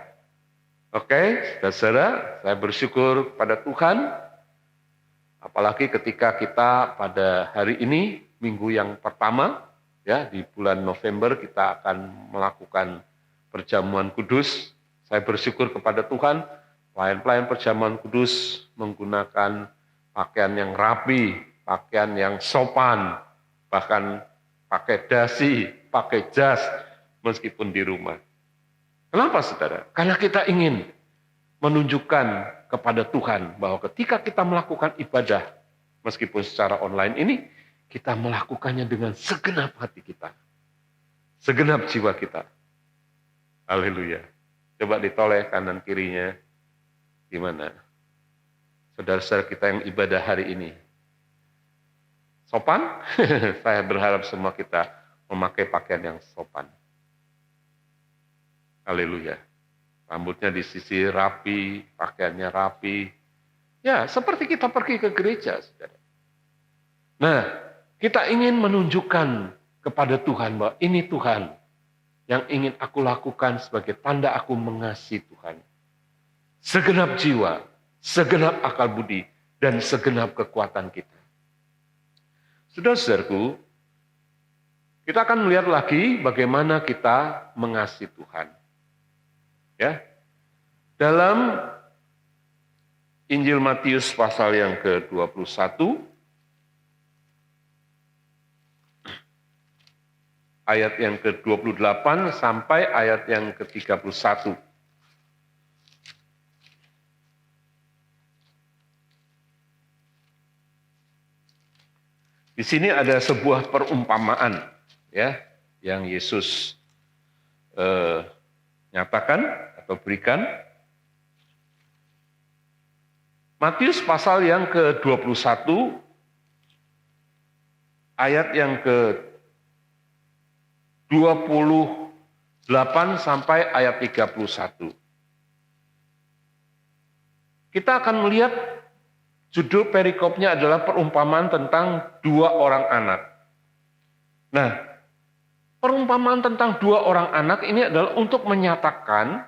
Oke, saudara, saya bersyukur pada Tuhan. Apalagi ketika kita pada hari ini, minggu yang pertama, ya, di bulan November kita akan melakukan perjamuan kudus. Saya bersyukur kepada Tuhan, pelayan-pelayan perjamuan kudus menggunakan pakaian yang rapi, pakaian yang sopan, bahkan pakai dasi, pakai jas, meskipun di rumah. Kenapa, saudara? Karena kita ingin menunjukkan kepada Tuhan bahwa ketika kita melakukan ibadah, meskipun secara online ini, kita melakukannya dengan segenap hati kita, segenap jiwa kita. Haleluya. Coba ditoleh kanan kirinya, gimana? Saudara-saudara kita yang ibadah hari ini, sopan? Saya berharap semua kita memakai pakaian yang sopan. Haleluya. Rambutnya disisir rapi, pakaiannya rapi. Ya, seperti kita pergi ke gereja, saudara. Nah, kita ingin menunjukkan kepada Tuhan bahwa ini Tuhan yang ingin aku lakukan sebagai tanda aku mengasihi Tuhan. Segenap jiwa, segenap akal budi, dan segenap kekuatan kita. Saudara-saudaraku, kita akan melihat lagi bagaimana kita mengasihi Tuhan. Ya, dalam Injil Matius pasal yang ke-21, ayat yang ke-28 sampai ayat yang ke-31. Di sini ada sebuah perumpamaan, ya, yang Yesus nyatakan atau berikan. Matius pasal yang ke-21 ayat yang ke-28 sampai ayat 31. Kita akan melihat judul perikopnya adalah perumpamaan tentang 2 orang anak. Nah, perumpamaan tentang 2 orang anak ini adalah untuk menyatakan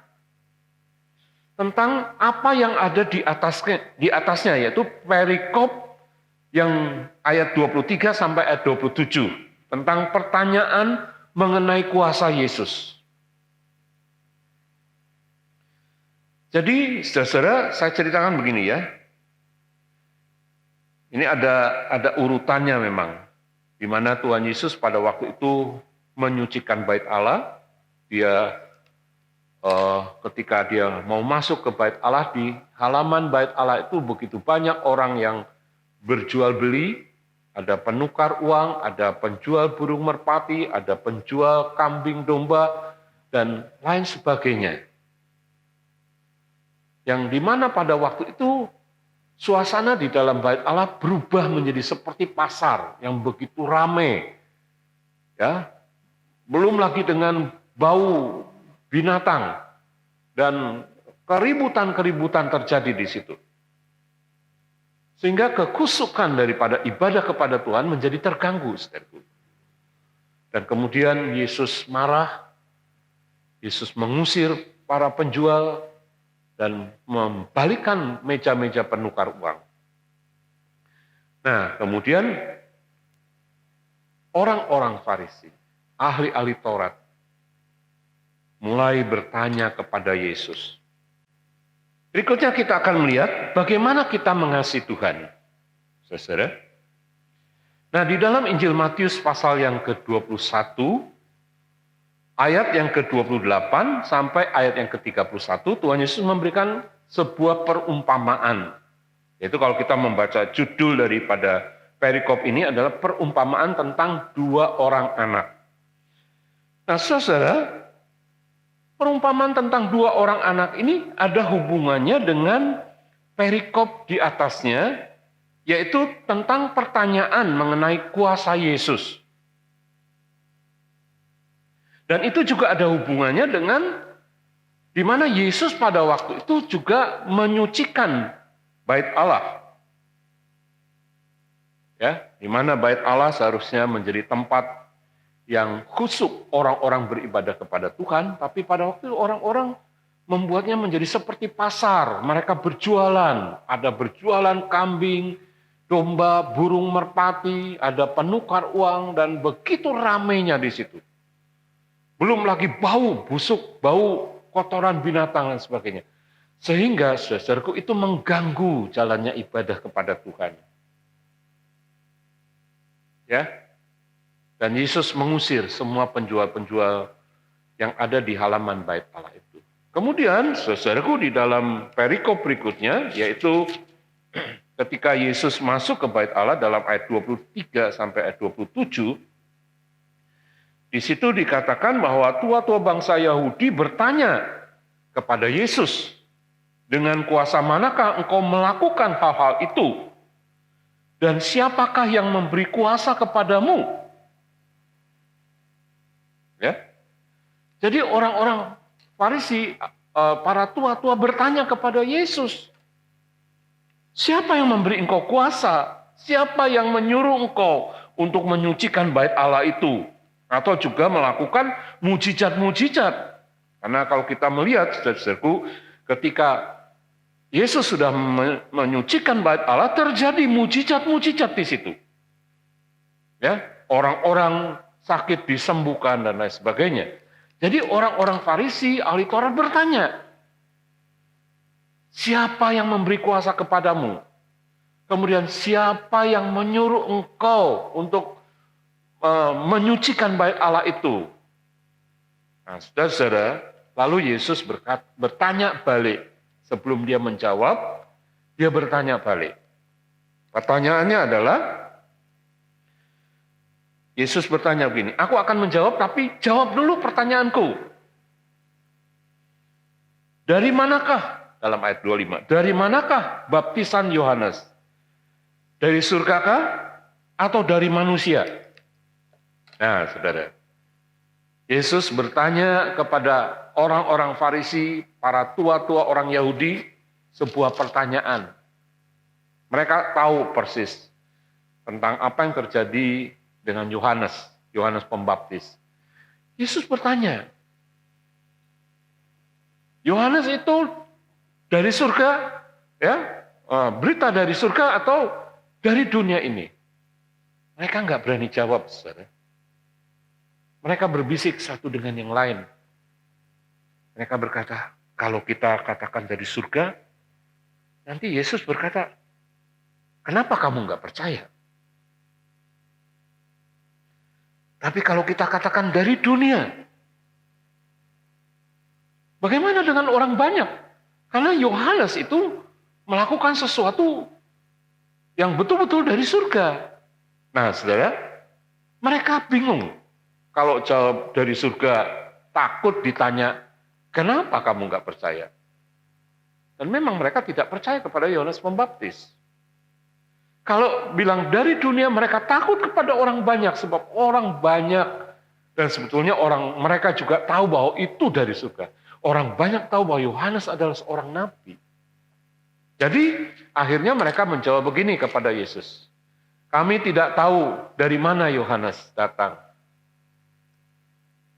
tentang apa yang ada di atasnya, yaitu perikop yang ayat 23 sampai ayat 27 tentang pertanyaan mengenai kuasa Yesus. Jadi, saudara, saya ceritakan begini ya. Ini ada urutannya memang, di mana Tuhan Yesus pada waktu itu menyucikan bait Allah. Dia ketika dia mau masuk ke bait Allah, di halaman bait Allah itu begitu banyak orang yang berjual beli, ada penukar uang, ada penjual burung merpati, ada penjual kambing domba, dan lain sebagainya. Yang dimana pada waktu itu suasana di dalam bait Allah berubah menjadi seperti pasar yang begitu ramai. Ya, belum lagi dengan bau binatang dan keributan-keributan terjadi di situ. Sehingga kekusukan daripada ibadah kepada Tuhan menjadi terganggu, saudaraku. Dan kemudian Yesus marah, Yesus mengusir para penjual dan membalikkan meja-meja penukar uang. Nah, kemudian orang-orang Farisi, ahli-ahli Taurat, mulai bertanya kepada Yesus. Berikutnya kita akan melihat bagaimana kita mengasihi Tuhan. Saudara. Nah, di dalam Injil Matius pasal yang ke-21, ayat yang ke-28 sampai ayat yang ke-31, Tuhan Yesus memberikan sebuah perumpamaan. Yaitu kalau kita membaca judul daripada perikop ini adalah perumpamaan tentang 2 orang anak. Nah, saudara, perumpamaan tentang 2 orang anak ini ada hubungannya dengan perikop di atasnya, yaitu tentang pertanyaan mengenai kuasa Yesus. Dan itu juga ada hubungannya dengan di mana Yesus pada waktu itu juga menyucikan bait Allah. Ya, di mana bait Allah seharusnya menjadi tempat yang khusyuk orang-orang beribadah kepada Tuhan, tapi pada waktu itu orang-orang membuatnya menjadi seperti pasar. Mereka berjualan, ada berjualan kambing, domba, burung merpati, ada penukar uang, dan begitu ramainya di situ. Belum lagi bau busuk, bau kotoran binatang dan sebagainya. Sehingga saudaraku itu mengganggu jalannya ibadah kepada Tuhan. Ya. Dan Yesus mengusir semua penjual-penjual yang ada di halaman bait Allah itu. Kemudian saudaraku di dalam perikop berikutnya, yaitu ketika Yesus masuk ke bait Allah dalam ayat 23 sampai ayat 27, di situ dikatakan bahwa tua-tua bangsa Yahudi bertanya kepada Yesus, dengan kuasa manakah engkau melakukan hal-hal itu? Dan siapakah yang memberi kuasa kepadamu? Ya. Jadi orang-orang Farisi, para tua-tua bertanya kepada Yesus, siapa yang memberi engkau kuasa? Siapa yang menyuruh engkau untuk menyucikan bait Allah itu? Atau juga melakukan mujizat-mujizat. Karena kalau kita melihat, saudaraku, ketika Yesus sudah menyucikan bait Allah, terjadi mujizat-mujizat di situ. Ya, orang-orang sakit disembuhkan dan lain sebagainya. Jadi orang-orang Farisi, ahli Taurat bertanya, siapa yang memberi kuasa kepadamu? Kemudian siapa yang menyuruh engkau untuk menyucikan bait Allah itu? Nah, saudara, lalu Yesus bertanya balik. Sebelum dia menjawab, dia bertanya balik. Pertanyaannya adalah, Yesus bertanya begini, aku akan menjawab tapi jawab dulu pertanyaanku. Dari manakah, dalam ayat 25, dari manakah baptisan Yohanes? Dari surgakah atau dari manusia? Nah, saudara, Yesus bertanya kepada orang-orang Farisi, para tua-tua orang Yahudi, sebuah pertanyaan. Mereka tahu persis tentang apa yang terjadi dengan Yohanes Pembaptis. Yesus bertanya, Yohanes itu dari surga, ya, berita dari surga atau dari dunia ini? Mereka nggak berani jawab, saudara. Mereka berbisik satu dengan yang lain. Mereka berkata, kalau kita katakan dari surga, nanti Yesus berkata, kenapa kamu nggak percaya? Tapi kalau kita katakan dari dunia, bagaimana dengan orang banyak? Karena Yohanes itu melakukan sesuatu yang betul-betul dari surga. Nah, saudara, mereka bingung. Kalau jawab dari surga, takut ditanya, kenapa kamu nggak percaya? Dan memang mereka tidak percaya kepada Yohanes Pembaptis. Kalau bilang dari dunia, mereka takut kepada orang banyak, sebab orang banyak. Dan sebetulnya mereka juga tahu bahwa itu dari surga. Orang banyak tahu bahwa Yohanes adalah seorang nabi. Jadi akhirnya mereka menjawab begini kepada Yesus. Kami tidak tahu dari mana Yohanes datang.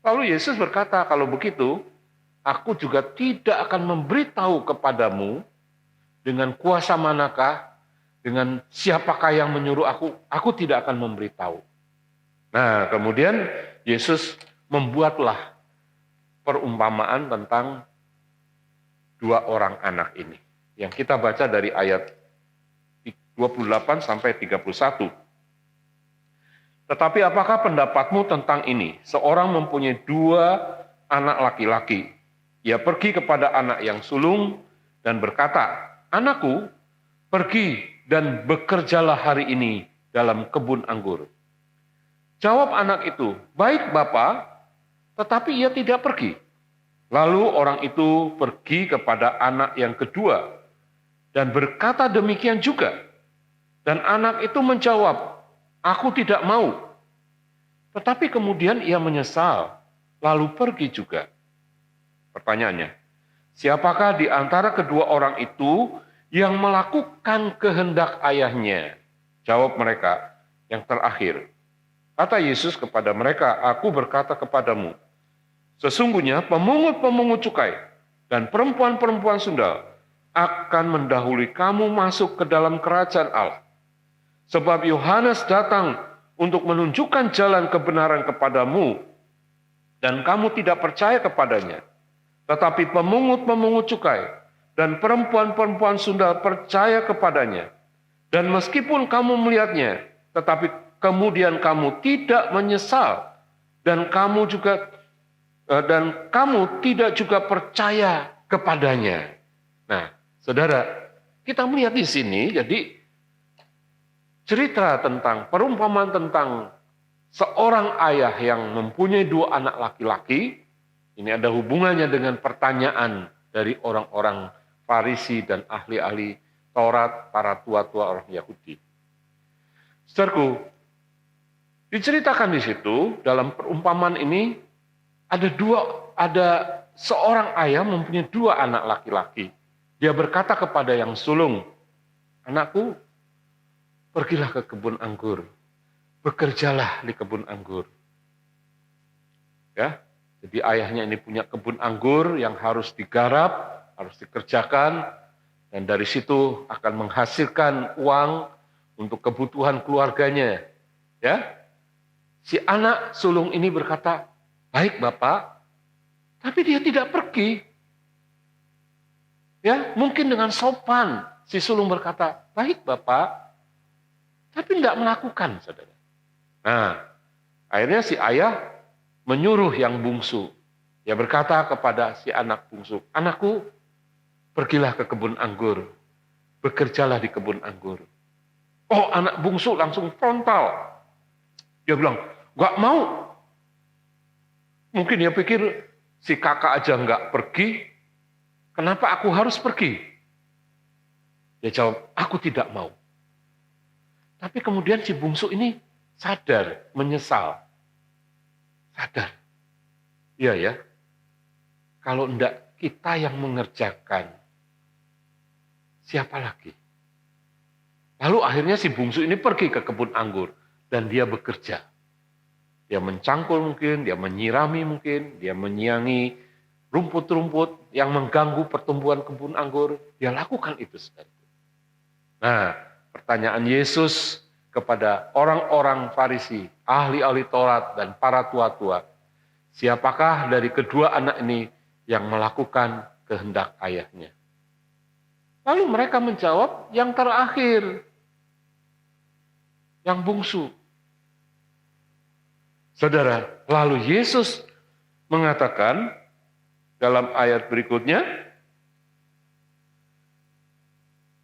Lalu Yesus berkata, kalau begitu, aku juga tidak akan memberitahu kepadamu dengan kuasa manakah, dengan siapakah yang menyuruh aku tidak akan memberitahu. Nah, kemudian Yesus membuatlah perumpamaan tentang dua orang anak ini. Yang kita baca dari ayat 28 sampai 31. Tetapi apakah pendapatmu tentang ini? Seorang mempunyai dua anak laki-laki. Ia pergi kepada anak yang sulung dan berkata, anakku, pergi dan bekerjalah hari ini dalam kebun anggur. Jawab anak itu, baik Bapa, tetapi ia tidak pergi. Lalu orang itu pergi kepada anak yang kedua dan berkata demikian juga. Dan anak itu menjawab, aku tidak mau. Tetapi kemudian ia menyesal, lalu pergi juga. Pertanyaannya, siapakah di antara kedua orang itu yang melakukan kehendak ayahnya? Jawab mereka, yang terakhir. Kata Yesus kepada mereka, aku berkata kepadamu, sesungguhnya pemungut-pemungut cukai dan perempuan-perempuan sundal akan mendahului kamu masuk ke dalam kerajaan Allah. Sebab Yohanes datang untuk menunjukkan jalan kebenaran kepadamu, dan kamu tidak percaya kepadanya. Tetapi pemungut-pemungut cukai dan perempuan-perempuan sundal percaya kepadanya. Dan meskipun kamu melihatnya, tetapi kemudian kamu tidak menyesal, dan kamu tidak juga percaya kepadanya. Nah, saudara, kita melihat di sini, jadi cerita tentang perumpamaan tentang seorang ayah yang mempunyai dua anak laki-laki, ini ada hubungannya dengan pertanyaan dari orang-orang Farisi dan ahli-ahli Taurat, para tua-tua orang Yahudi. Saudaraku, diceritakan di situ dalam perumpamaan ini ada seorang ayah mempunyai dua anak laki-laki. Dia berkata kepada yang sulung, anakku, pergilah ke kebun anggur, bekerjalah di kebun anggur. Ya, jadi ayahnya ini punya kebun anggur yang harus digarap, harus dikerjakan, dan dari situ akan menghasilkan uang untuk kebutuhan keluarganya. Ya, si anak sulung ini berkata, baik Bapak, tapi dia tidak pergi. Ya, mungkin dengan sopan si sulung berkata, baik Bapak, tapi tidak melakukan, saudara. Nah, akhirnya si ayah menyuruh yang bungsu. Dia berkata kepada si anak bungsu, anakku, pergilah ke kebun anggur, bekerjalah di kebun anggur. Oh, anak bungsu langsung frontal. Dia bilang, nggak mau. Mungkin dia pikir si kakak aja nggak pergi, kenapa aku harus pergi? Dia jawab, aku tidak mau. Tapi kemudian si bungsu ini sadar, menyesal. Sadar. Iya ya, kalau enggak kita yang mengerjakan, siapa lagi? Lalu akhirnya si bungsu ini pergi ke kebun anggur dan dia bekerja. Dia mencangkul mungkin, dia menyirami mungkin, dia menyiangi rumput-rumput yang mengganggu pertumbuhan kebun anggur. Dia lakukan itu, saudara. Nah, pertanyaan Yesus kepada orang-orang Farisi, ahli-ahli Taurat dan para tua-tua, siapakah dari kedua anak ini yang melakukan kehendak ayahnya? Lalu mereka menjawab, yang terakhir, yang bungsu. Saudara, lalu Yesus mengatakan dalam ayat berikutnya,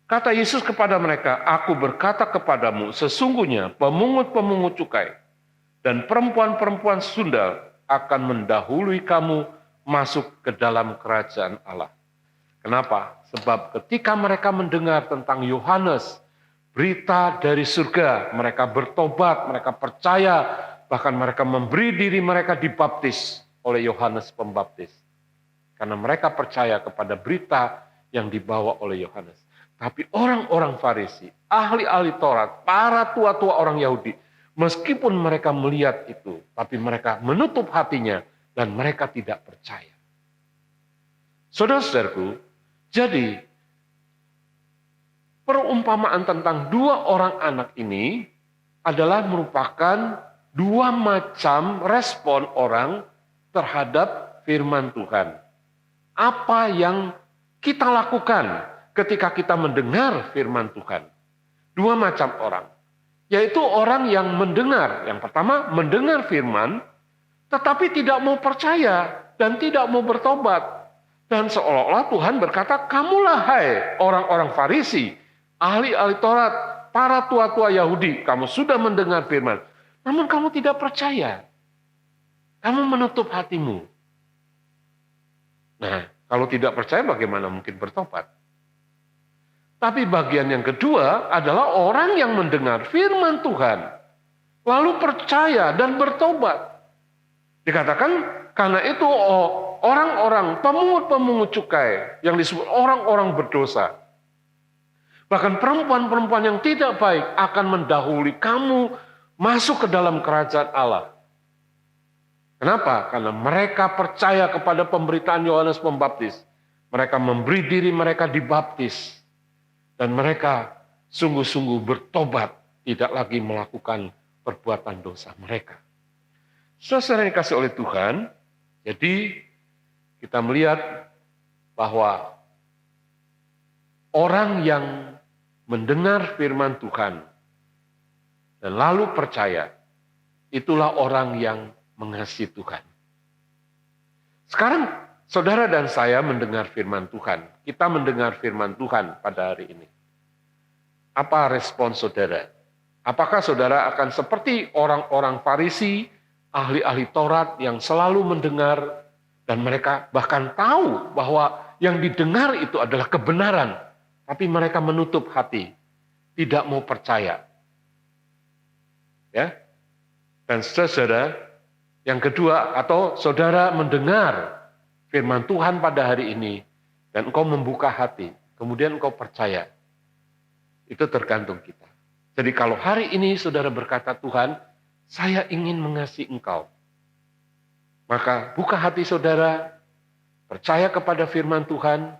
kata Yesus kepada mereka, aku berkata kepadamu, sesungguhnya pemungut-pemungut cukai dan perempuan-perempuan sundal akan mendahului kamu masuk ke dalam kerajaan Allah. Kenapa? Sebab ketika mereka mendengar tentang Yohanes, berita dari surga, mereka bertobat, mereka percaya, bahkan mereka memberi diri mereka dibaptis oleh Yohanes Pembaptis. Karena mereka percaya kepada berita yang dibawa oleh Yohanes. Tapi orang-orang Farisi, ahli-ahli Taurat, para tua-tua orang Yahudi, meskipun mereka melihat itu, tapi mereka menutup hatinya dan mereka tidak percaya. Saudara-saudaraku, jadi perumpamaan tentang dua orang anak ini adalah merupakan dua macam respon orang terhadap firman Tuhan. Apa yang kita lakukan ketika kita mendengar firman Tuhan? Dua macam orang, yaitu orang yang mendengar. Yang pertama, mendengar firman, tetapi tidak mau percaya dan tidak mau bertobat. Dan seolah-olah Tuhan berkata, kamulah hai orang-orang Farisi, ahli-ahli Taurat, para tua-tua Yahudi, kamu sudah mendengar firman, namun kamu tidak percaya. Kamu menutup hatimu. Nah, kalau tidak percaya bagaimana mungkin bertobat? Tapi bagian yang kedua adalah orang yang mendengar firman Tuhan, lalu percaya dan bertobat. Dikatakan karena itu orang-orang pemungut-pemungut cukai yang disebut orang-orang berdosa, bahkan perempuan-perempuan yang tidak baik akan mendahului kamu masuk ke dalam kerajaan Allah. Kenapa? Karena mereka percaya kepada pemberitaan Yohanes Pembaptis. Mereka memberi diri mereka dibaptis. Dan mereka sungguh-sungguh bertobat, tidak lagi melakukan perbuatan dosa mereka. Saudara yang dikasih oleh Tuhan, jadi kita melihat bahwa orang yang mendengar firman Tuhan dan lalu percaya, itulah orang yang mengasihi Tuhan. Sekarang saudara dan saya mendengar firman Tuhan. Kita mendengar firman Tuhan pada hari ini. Apa respon saudara? Apakah saudara akan seperti orang-orang Farisi, ahli-ahli Taurat yang selalu mendengar dan mereka bahkan tahu bahwa yang didengar itu adalah kebenaran, tapi mereka menutup hati, tidak mau percaya. Ya. Dan saudara, yang kedua, atau saudara mendengar firman Tuhan pada hari ini, dan engkau membuka hati, kemudian engkau percaya, itu tergantung kita. Jadi kalau hari ini saudara berkata, Tuhan, saya ingin mengasihi engkau, maka buka hati saudara, percaya kepada firman Tuhan,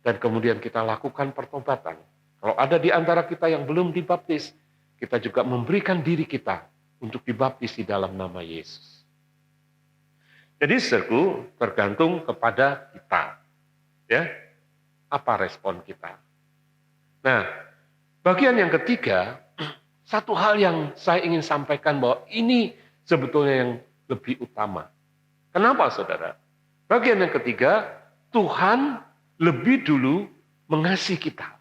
dan kemudian kita lakukan pertobatan. Kalau ada di antara kita yang belum dibaptis, kita juga memberikan diri kita untuk dibaptis di dalam nama Yesus. Jadi saudaraku, tergantung kepada kita. Ya, apa respon kita? Nah, bagian yang ketiga, satu hal yang saya ingin sampaikan bahwa ini sebetulnya yang lebih utama. Kenapa saudara? Bagian yang ketiga, Tuhan lebih dulu mengasihi kita.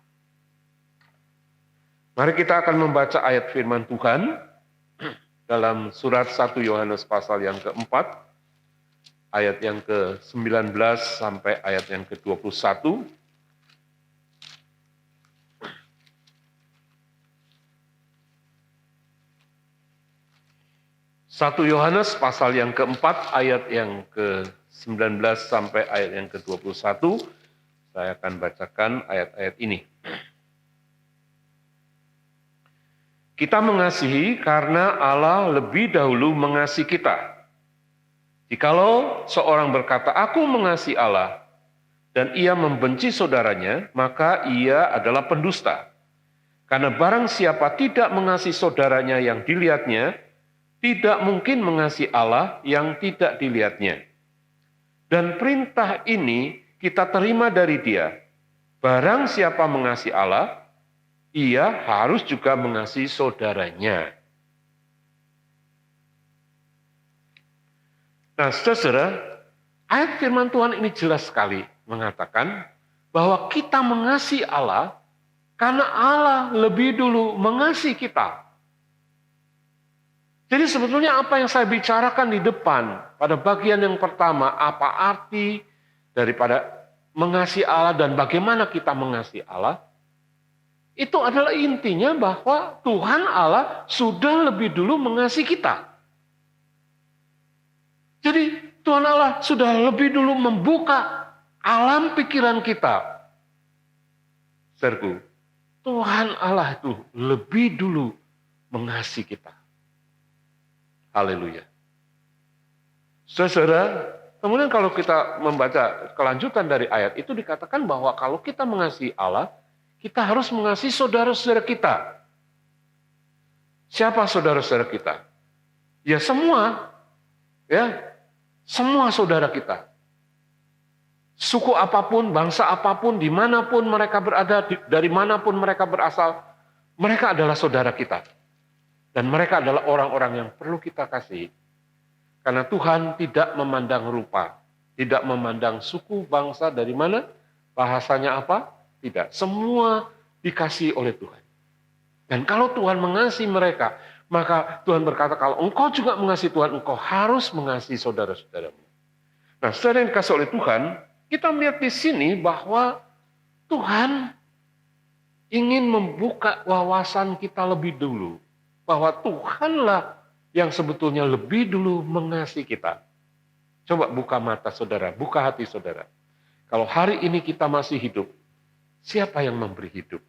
Mari kita akan membaca ayat firman Tuhan dalam surat 1 Yohanes pasal yang keempat, ayat yang ke-19 sampai ayat yang ke-21. 1 Yohanes pasal yang keempat ayat yang ke-19 sampai ayat yang ke-21. Saya akan bacakan ayat-ayat ini. Kita mengasihi karena Allah lebih dahulu mengasihi kita. Jikalau seorang berkata, "Aku mengasihi Allah," dan ia membenci saudaranya, maka ia adalah pendusta. Karena barang siapa tidak mengasihi saudaranya yang dilihatnya, tidak mungkin mengasihi Allah yang tidak dilihatnya. Dan perintah ini kita terima dari Dia. Barang siapa mengasihi Allah, ia harus juga mengasihi saudaranya. Nah, saudara, ayat firman Tuhan ini jelas sekali mengatakan bahwa kita mengasihi Allah karena Allah lebih dulu mengasihi kita. Jadi sebetulnya apa yang saya bicarakan di depan pada bagian yang pertama, apa arti daripada mengasihi Allah dan bagaimana kita mengasihi Allah, itu adalah intinya bahwa Tuhan Allah sudah lebih dulu mengasihi kita. Jadi Tuhan Allah sudah lebih dulu membuka alam pikiran kita. Saudaraku, Tuhan Allah itu lebih dulu mengasihi kita. Haleluya. Saudara, kemudian kalau kita membaca kelanjutan dari ayat itu dikatakan bahwa kalau kita mengasihi Allah, kita harus mengasihi saudara-saudara kita. Siapa saudara-saudara kita? Ya semua. Ya, semua saudara kita. Suku apapun, bangsa apapun, dimanapun mereka berada, dari manapun mereka berasal, mereka adalah saudara kita. Dan mereka adalah orang-orang yang perlu kita kasihi. Karena Tuhan tidak memandang rupa, tidak memandang suku, bangsa, dari mana, bahasanya apa, tidak. Semua dikasihi oleh Tuhan. Dan kalau Tuhan mengasihi mereka, maka Tuhan berkata, kalau engkau juga mengasihi Tuhan, engkau harus mengasihi saudara-saudaramu. Nah, saudara yang dikasihi oleh Tuhan, kita melihat di sini bahwa Tuhan ingin membuka wawasan kita lebih dulu. Bahwa Tuhanlah yang sebetulnya lebih dulu mengasihi kita. Coba buka mata saudara, buka hati saudara. Kalau hari ini kita masih hidup, siapa yang memberi hidup?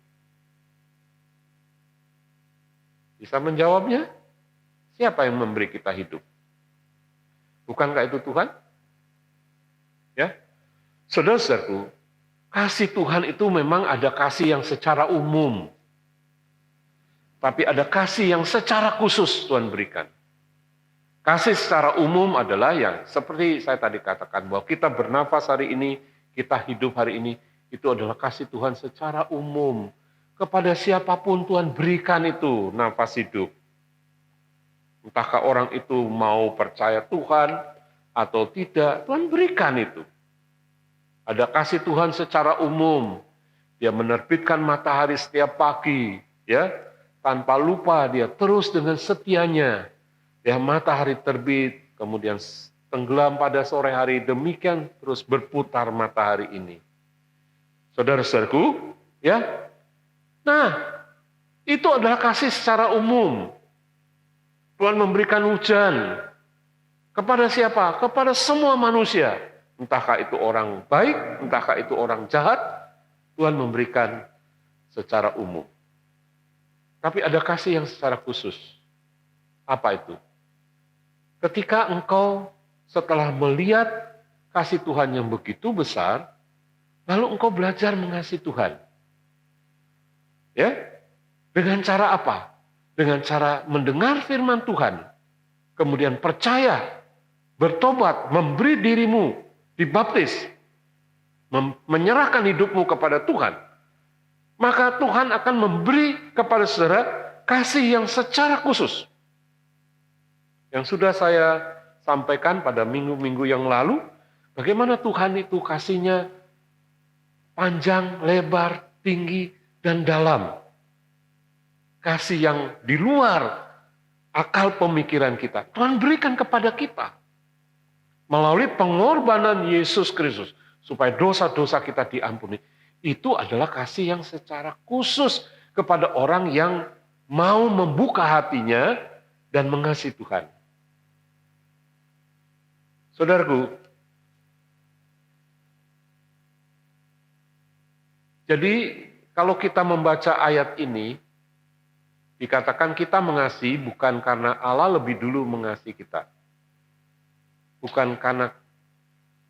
Bisa menjawabnya? Siapa yang memberi kita hidup? Bukankah itu Tuhan? Ya, saudara-saudaraku, kasih Tuhan itu memang ada kasih yang secara umum. Tapi ada kasih yang secara khusus Tuhan berikan. Kasih secara umum adalah yang seperti saya tadi katakan, bahwa kita bernafas hari ini, kita hidup hari ini, itu adalah kasih Tuhan secara umum. Kepada siapapun Tuhan berikan itu nafas hidup. Entahkah orang itu mau percaya Tuhan atau tidak, Tuhan berikan itu. Ada kasih Tuhan secara umum. Dia menerbitkan matahari setiap pagi, ya. Tanpa lupa dia terus dengan setianya. Ya, matahari terbit, kemudian tenggelam pada sore hari, demikian terus berputar matahari ini. Saudara-saudaraku, ya. Nah, itu adalah kasih secara umum. Tuhan memberikan hujan. Kepada siapa? Kepada semua manusia. Entahkah itu orang baik, entahkah itu orang jahat, Tuhan memberikan secara umum. Tapi ada kasih yang secara khusus. Apa itu? Ketika engkau setelah melihat kasih Tuhan yang begitu besar, lalu engkau belajar mengasihi Tuhan. Ya? Dengan cara apa? Dengan cara mendengar firman Tuhan, kemudian percaya, bertobat, memberi dirimu, dibaptis, menyerahkan hidupmu kepada Tuhan, maka Tuhan akan memberi kepada saudara kasih yang secara khusus. Yang sudah saya sampaikan pada minggu-minggu yang lalu, bagaimana Tuhan itu kasihnya panjang, lebar, tinggi, dan dalam. Kasih yang di luar akal pemikiran kita. Tuhan berikan kepada kita. Melalui pengorbanan Yesus Kristus. Supaya dosa-dosa kita diampuni. Itu adalah kasih yang secara khusus kepada orang yang mau membuka hatinya dan mengasihi Tuhan. Saudaraku, jadi kalau kita membaca ayat ini, dikatakan kita mengasihi bukan karena Allah lebih dulu mengasihi kita. Bukan karena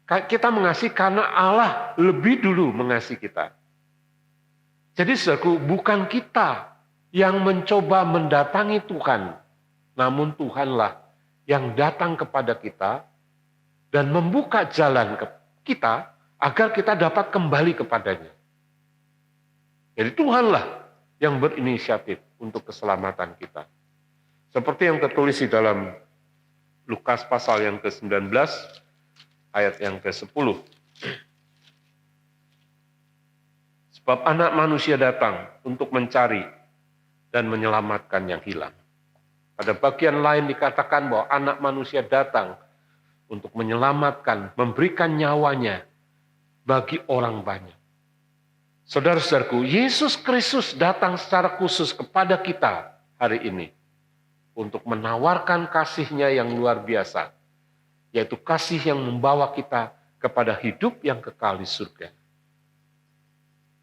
kita mengasihi karena Allah lebih dulu mengasihi kita. Jadi saudaraku, bukan kita yang mencoba mendatangi Tuhan, namun Tuhanlah yang datang kepada kita dan membuka jalan ke kita agar kita dapat kembali kepadanya. Jadi Tuhanlah yang berinisiatif untuk keselamatan kita. Seperti yang tertulis di dalam Lukas pasal yang ke-19, ayat yang ke-10. Sebab anak manusia datang untuk mencari dan menyelamatkan yang hilang. Pada bagian lain dikatakan bahwa anak manusia datang untuk menyelamatkan, memberikan nyawanya bagi orang banyak. Saudara-saudaraku, Yesus Kristus datang secara khusus kepada kita hari ini untuk menawarkan kasih-Nya yang luar biasa, yaitu kasih yang membawa kita kepada hidup yang kekal di surga.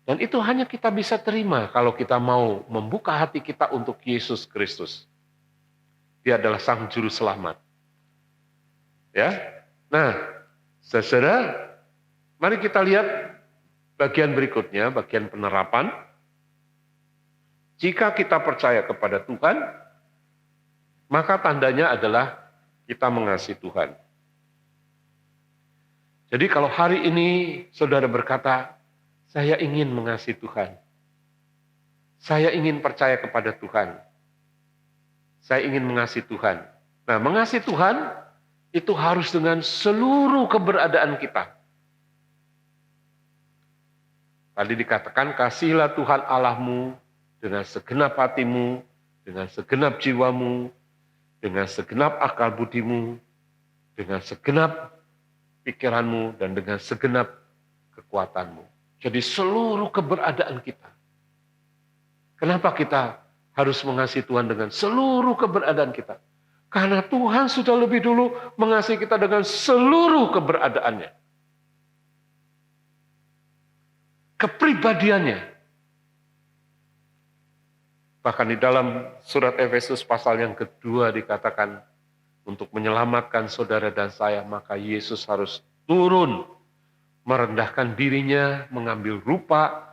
Dan itu hanya kita bisa terima kalau kita mau membuka hati kita untuk Yesus Kristus. Dia adalah Sang Juru Selamat. Ya, nah, saudara, mari kita lihat bagian berikutnya, bagian penerapan. Jika kita percaya kepada Tuhan, maka tandanya adalah kita mengasihi Tuhan. Jadi kalau hari ini saudara berkata, saya ingin mengasihi Tuhan. Saya ingin percaya kepada Tuhan. Saya ingin mengasihi Tuhan. Nah, mengasihi Tuhan itu harus dengan seluruh keberadaan kita. Tadi dikatakan, kasihilah Tuhan Allahmu dengan segenap hatimu, dengan segenap jiwamu, dengan segenap akal budimu, dengan segenap pikiranmu, dan dengan segenap kekuatanmu. Jadi seluruh keberadaan kita. Kenapa kita harus mengasihi Tuhan dengan seluruh keberadaan kita? Karena Tuhan sudah lebih dulu mengasihi kita dengan seluruh keberadaannya. Kepribadiannya. Bahkan di dalam surat Efesus pasal yang kedua dikatakan, untuk menyelamatkan saudara dan saya, maka Yesus harus turun, merendahkan dirinya, mengambil rupa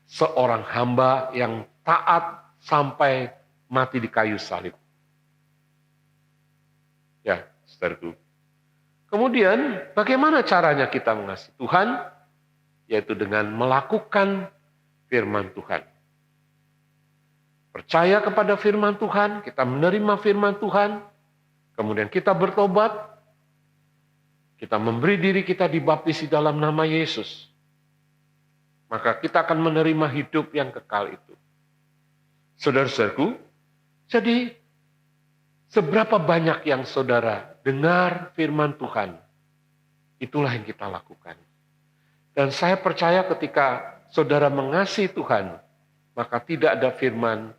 seorang hamba yang taat sampai mati di kayu salib. Ya, saudaraku. Kemudian, bagaimana caranya kita mengasihi Tuhan? Yaitu dengan melakukan firman Tuhan. Percaya kepada firman Tuhan, kita menerima firman Tuhan, kemudian kita bertobat, kita memberi diri kita dibaptis di dalam nama Yesus. Maka kita akan menerima hidup yang kekal itu. Saudara-saudaraku, jadi seberapa banyak yang saudara dengar firman Tuhan, itulah yang kita lakukan. Dan saya percaya ketika saudara mengasihi Tuhan, maka tidak ada firman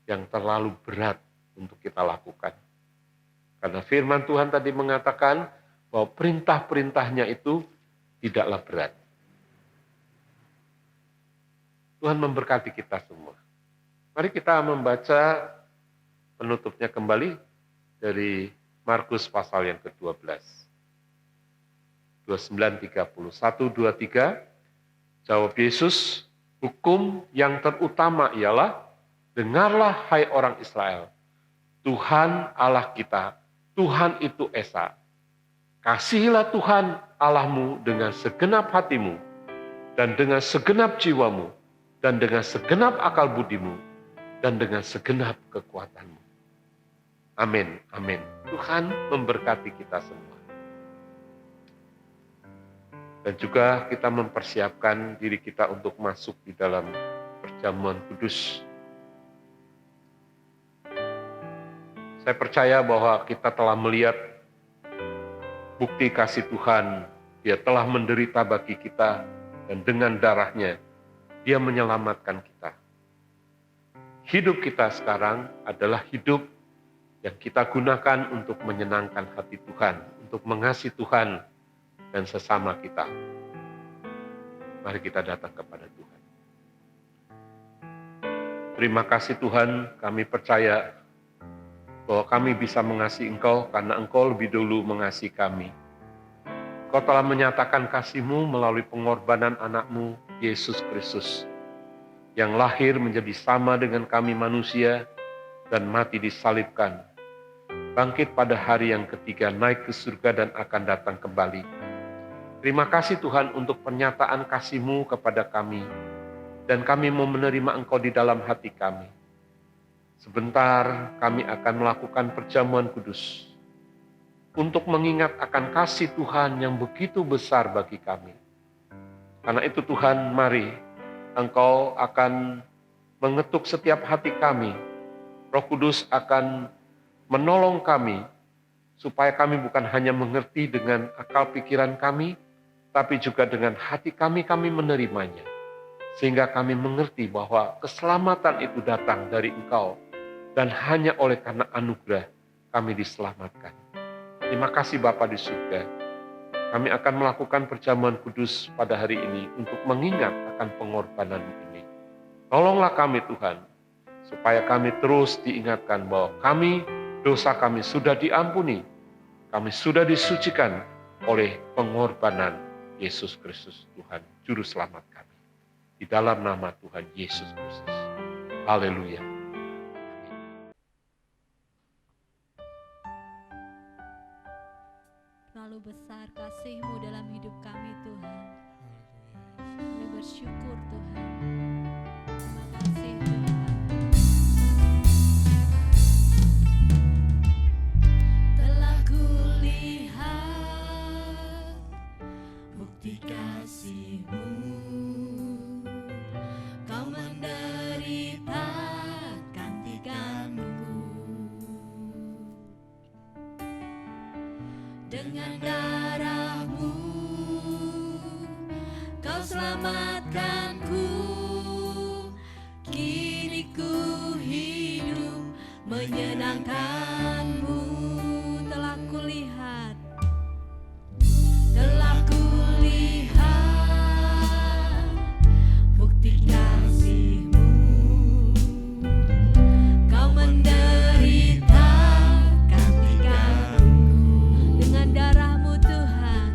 yang terlalu berat untuk kita lakukan. Karena firman Tuhan tadi mengatakan bahwa perintah-perintahnya itu tidaklah berat. Tuhan memberkati kita semua. Mari kita membaca penutupnya kembali dari Markus pasal yang ke-12. 29:30. 1, 2, 3. Jawab Yesus, hukum yang terutama ialah, dengarlah hai orang Israel, Tuhan Allah kita, Tuhan itu Esa. Kasihilah Tuhan Allahmu dengan segenap hatimu, dan dengan segenap jiwamu, dan dengan segenap akal budimu, dan dengan segenap kekuatanmu. Amin, amin. Tuhan memberkati kita semua. Dan juga kita mempersiapkan diri kita untuk masuk di dalam perjamuan kudus. Saya percaya bahwa kita telah melihat bukti kasih Tuhan. Dia telah menderita bagi kita, dan dengan darahnya Dia menyelamatkan kita. Hidup kita sekarang adalah hidup yang kita gunakan untuk menyenangkan hati Tuhan, untuk mengasihi Tuhan dan sesama kita. Mari kita datang kepada Tuhan. Terima kasih Tuhan, kami percaya bahwa kami bisa mengasihi Engkau karena Engkau lebih dulu mengasihi kami. Engkau telah menyatakan kasih-Mu melalui pengorbanan anak-Mu, Yesus Kristus, yang lahir menjadi sama dengan kami manusia dan mati disalibkan, bangkit pada hari yang ketiga, naik ke surga dan akan datang kembali. Terima kasih Tuhan untuk pernyataan kasih-Mu kepada kami, dan kami mau menerima Engkau di dalam hati kami. Sebentar kami akan melakukan perjamuan kudus untuk mengingat akan kasih Tuhan yang begitu besar bagi kami. Karena itu Tuhan, mari Engkau akan mengetuk setiap hati kami. Roh Kudus akan menolong kami supaya kami bukan hanya mengerti dengan akal pikiran kami, tapi juga dengan hati kami menerimanya. Sehingga kami mengerti bahwa keselamatan itu datang dari Engkau dan hanya oleh karena anugerah kami diselamatkan. Terima kasih Bapa di surga. Kami akan melakukan perjamuan kudus pada hari ini untuk mengingat akan pengorbanan ini. Tolonglah kami Tuhan, supaya kami terus diingatkan bahwa dosa kami sudah diampuni, kami sudah disucikan oleh pengorbanan Yesus Kristus Tuhan, Juru Selamat kami. Di dalam nama Tuhan Yesus Kristus. Haleluya. Terlalu besar kasih-Mu dalam hidup kami Tuhan. Kami bersyukur Tuhan. Terima kasih Tuhan. Telah kulihat bukti kasih-Mu. Kau menderita gantikanku. Dengan darah-Mu Kau selamatkanku. Kini ku hidup menyenangkan-Mu. Telah kulihat bukti kasih-Mu. Kau menderita gantikanku. Dengan darah-Mu Tuhan,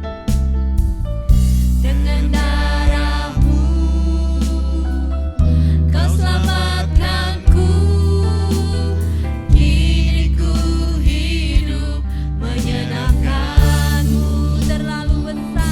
dengan darah-Mu Kau selamatkanku. Kini ku hidup menyenangkan-Mu. Terlalu besar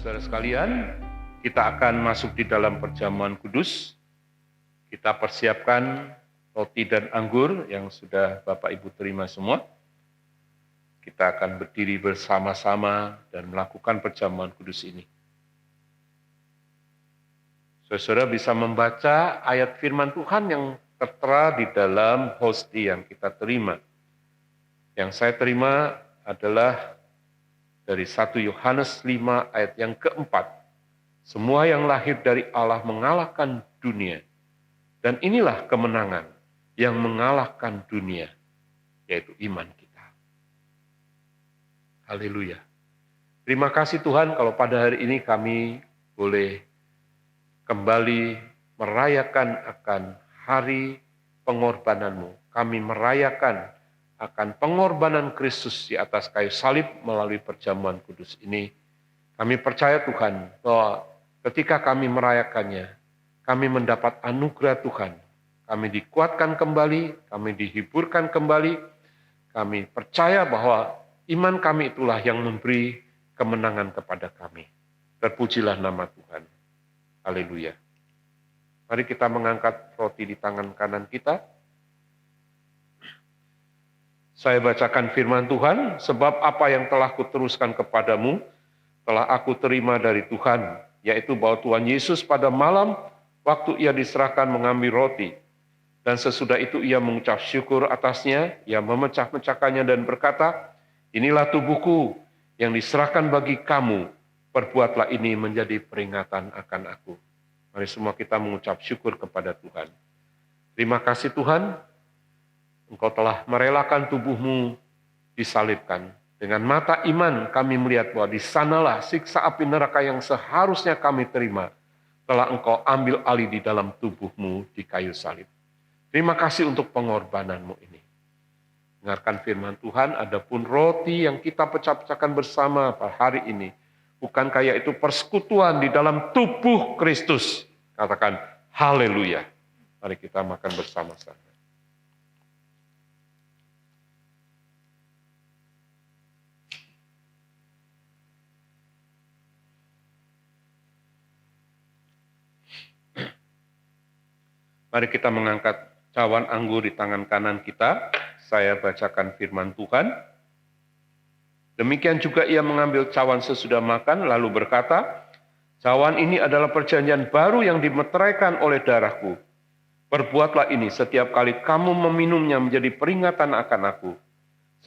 Saudara sekalian, kita akan masuk di dalam perjamuan kudus. Kita persiapkan roti dan anggur yang sudah Bapak Ibu terima semua. Kita akan berdiri bersama-sama dan melakukan perjamuan kudus ini. Saudara bisa membaca ayat firman Tuhan yang tertera di dalam hosti yang kita terima. Yang saya terima adalah dari 1 Yohanes 5 ayat yang keempat. Semua yang lahir dari Allah mengalahkan dunia. Dan inilah kemenangan yang mengalahkan dunia, yaitu iman kita. Haleluya. Terima kasih Tuhan kalau pada hari ini kami boleh kembali merayakan akan hari pengorbanan-Mu. Kami merayakan akan pengorbanan Kristus di atas kayu salib melalui perjamuan kudus ini. Kami percaya Tuhan bahwa ketika kami merayakannya, kami mendapat anugerah Tuhan. Kami dikuatkan kembali, kami dihiburkan kembali. Kami percaya bahwa iman kami itulah yang memberi kemenangan kepada kami. Terpujilah nama Tuhan. Haleluya. Mari kita mengangkat roti di tangan kanan kita. Saya bacakan firman Tuhan, sebab apa yang telah kuteruskan kepadamu, telah aku terima dari Tuhan, yaitu bahwa Tuhan Yesus pada malam, waktu ia diserahkan mengambil roti, dan sesudah itu ia mengucap syukur atasnya, ia memecah-mecahkannya dan berkata, inilah tubuhku yang diserahkan bagi kamu, perbuatlah ini menjadi peringatan akan aku. Mari semua kita mengucap syukur kepada Tuhan. Terima kasih Tuhan, Engkau telah merelakan tubuhmu disalibkan. Dengan mata iman kami melihat bahwa di sanalah siksa api neraka yang seharusnya kami terima, telah Engkau ambil alih di dalam tubuhmu di kayu salib. Terima kasih untuk pengorbananmu ini. Dengarkan firman Tuhan, adapun roti yang kita pecah-pecahkan bersama pada hari ini, bukankah yaitu persekutuan di dalam tubuh Kristus? Katakan haleluya. Mari kita makan bersama-sama. Mari kita mengangkat cawan anggur di tangan kanan kita. Saya bacakan firman Tuhan. Demikian juga ia mengambil cawan sesudah makan, lalu berkata, cawan ini adalah perjanjian baru yang dimeteraikan oleh darahku. Perbuatlah ini setiap kali kamu meminumnya menjadi peringatan akan aku.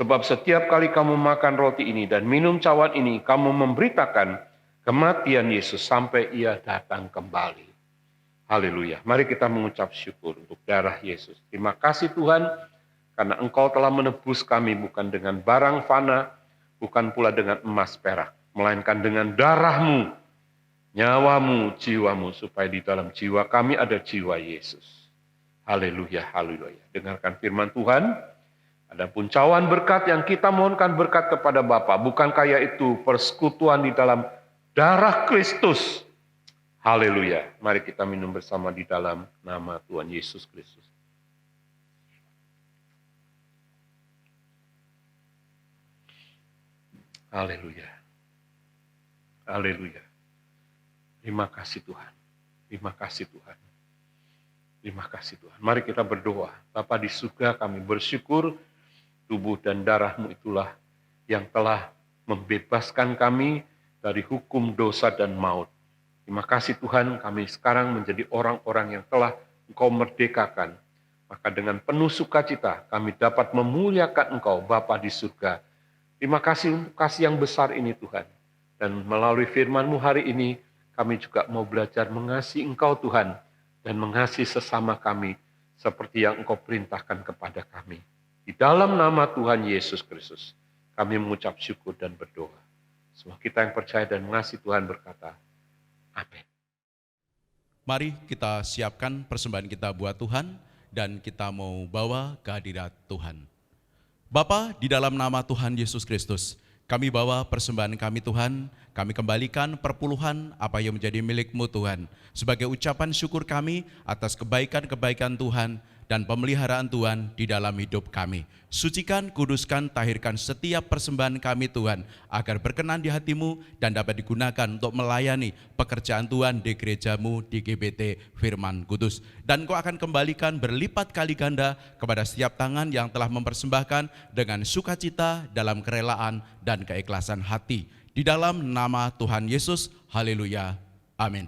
Sebab setiap kali kamu makan roti ini dan minum cawan ini, kamu memberitakan kematian Yesus sampai ia datang kembali. Haleluya. Mari kita mengucap syukur untuk darah Yesus. Terima kasih Tuhan, karena Engkau telah menebus kami bukan dengan barang fana, bukan pula dengan emas perak, melainkan dengan darah-Mu, nyawa-Mu, jiwa-Mu, supaya di dalam jiwa kami ada jiwa Yesus. Haleluya, haleluya. Dengarkan firman Tuhan. Adapun cawan berkat yang kita mohonkan berkat kepada Bapa, bukankah yaitu persekutuan di dalam darah Kristus? Haleluya. Mari kita minum bersama di dalam nama Tuhan Yesus Kristus. Haleluya. Haleluya. Terima kasih Tuhan. Terima kasih Tuhan. Terima kasih Tuhan. Mari kita berdoa. Bapa di surga, kami bersyukur tubuh dan darah-Mu itulah yang telah membebaskan kami dari hukum dosa dan maut. Terima kasih Tuhan, kami sekarang menjadi orang-orang yang telah Engkau merdekakan. Maka dengan penuh sukacita kami dapat memuliakan Engkau, Bapa di surga. Terima kasih untuk kasih yang besar ini Tuhan. Dan melalui firman-Mu hari ini, kami juga mau belajar mengasihi Engkau Tuhan, dan mengasihi sesama kami, seperti yang Engkau perintahkan kepada kami. Di dalam nama Tuhan Yesus Kristus, kami mengucap syukur dan berdoa. Semua kita yang percaya dan mengasihi Tuhan berkata, amin. Mari kita siapkan persembahan kita buat Tuhan dan kita mau bawa ke hadirat Tuhan. Bapa, di dalam nama Tuhan Yesus Kristus, kami bawa persembahan kami Tuhan, kami kembalikan perpuluhan apa yang menjadi milik-Mu Tuhan, sebagai ucapan syukur kami atas kebaikan-kebaikan Tuhan dan pemeliharaan Tuhan di dalam hidup kami. Sucikan, kuduskan, tahirkan setiap persembahan kami Tuhan, agar berkenan di hati-Mu dan dapat digunakan untuk melayani pekerjaan Tuhan di gereja-Mu di GBT Firman Kudus. Dan Kau akan kembalikan berlipat kali ganda kepada setiap tangan yang telah mempersembahkan dengan sukacita dalam kerelaan dan keikhlasan hati. Di dalam nama Tuhan Yesus, haleluya, amin.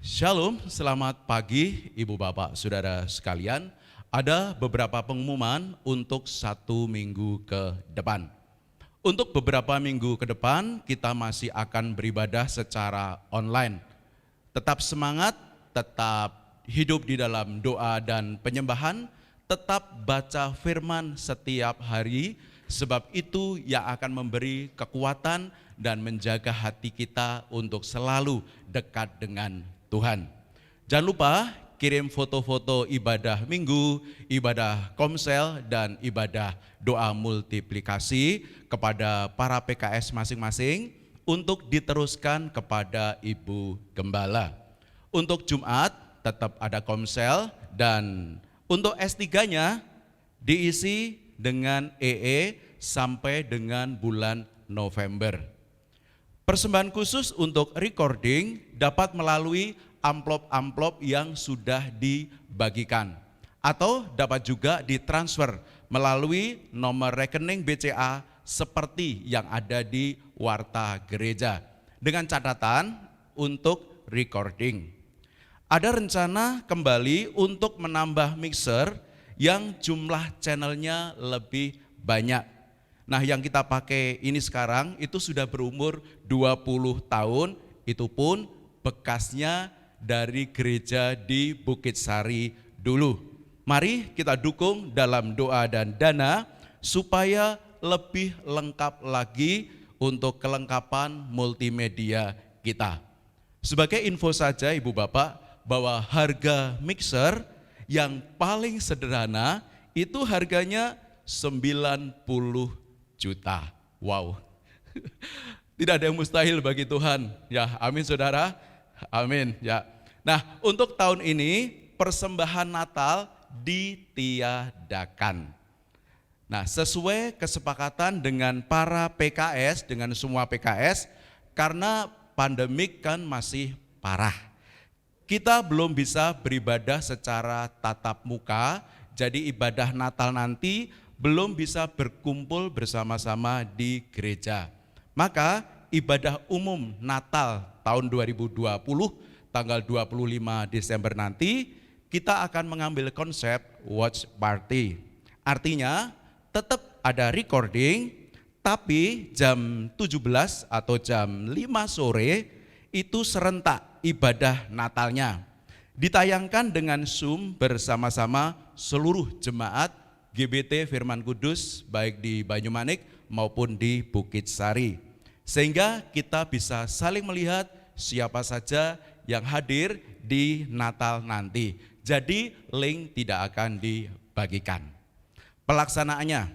Shalom, selamat pagi Ibu Bapak Saudara sekalian. Ada beberapa pengumuman untuk 1 minggu ke depan. Untuk beberapa minggu ke depan kita masih akan beribadah secara online. Tetap semangat, tetap hidup di dalam doa dan penyembahan, tetap baca firman setiap hari, sebab itu yang akan memberi kekuatan dan menjaga hati kita untuk selalu dekat dengan Tuhan. Jangan lupa kirim foto-foto ibadah minggu, ibadah komsel, dan ibadah doa multiplikasi kepada para PKS masing-masing untuk diteruskan kepada Ibu Gembala. Untuk Jumat tetap ada komsel, dan untuk S3-nya diisi dengan EE sampai dengan bulan November. Persembahan khusus untuk recording dapat melalui amplop-amplop yang sudah dibagikan, atau dapat juga ditransfer melalui nomor rekening BCA seperti yang ada di warta gereja, dengan catatan untuk recording. Ada rencana kembali untuk menambah mixer yang jumlah channelnya lebih banyak. Nah, yang kita pakai ini sekarang itu sudah berumur 20 tahun, itu pun bekasnya dari gereja di Bukit Sari dulu. Mari kita dukung dalam doa dan dana supaya lebih lengkap lagi untuk kelengkapan multimedia kita. Sebagai info saja Ibu Bapak, bahwa harga mixer yang paling sederhana itu harganya 90 juta. Wow. Tidak ada yang mustahil bagi Tuhan. Ya, amin saudara. Amin ya. Nah, untuk tahun ini persembahan Natal ditiadakan. Nah, sesuai kesepakatan dengan para PKS, dengan semua PKS, karena pandemik kan masih parah. Kita belum bisa beribadah secara tatap muka, jadi ibadah Natal nanti belum bisa berkumpul bersama-sama di gereja. Maka ibadah umum Natal tahun 2020 tanggal 25 Desember nanti kita akan mengambil konsep watch party. Artinya tetap ada recording, tapi jam 17 atau jam 5 sore itu serentak ibadah Natalnya. Ditayangkan dengan Zoom bersama-sama seluruh jemaat GBT Firman Kudus baik di Banyumanik maupun di Bukit Sari. Sehingga kita bisa saling melihat siapa saja yang hadir di Natal nanti. Jadi link tidak akan dibagikan. Pelaksanaannya,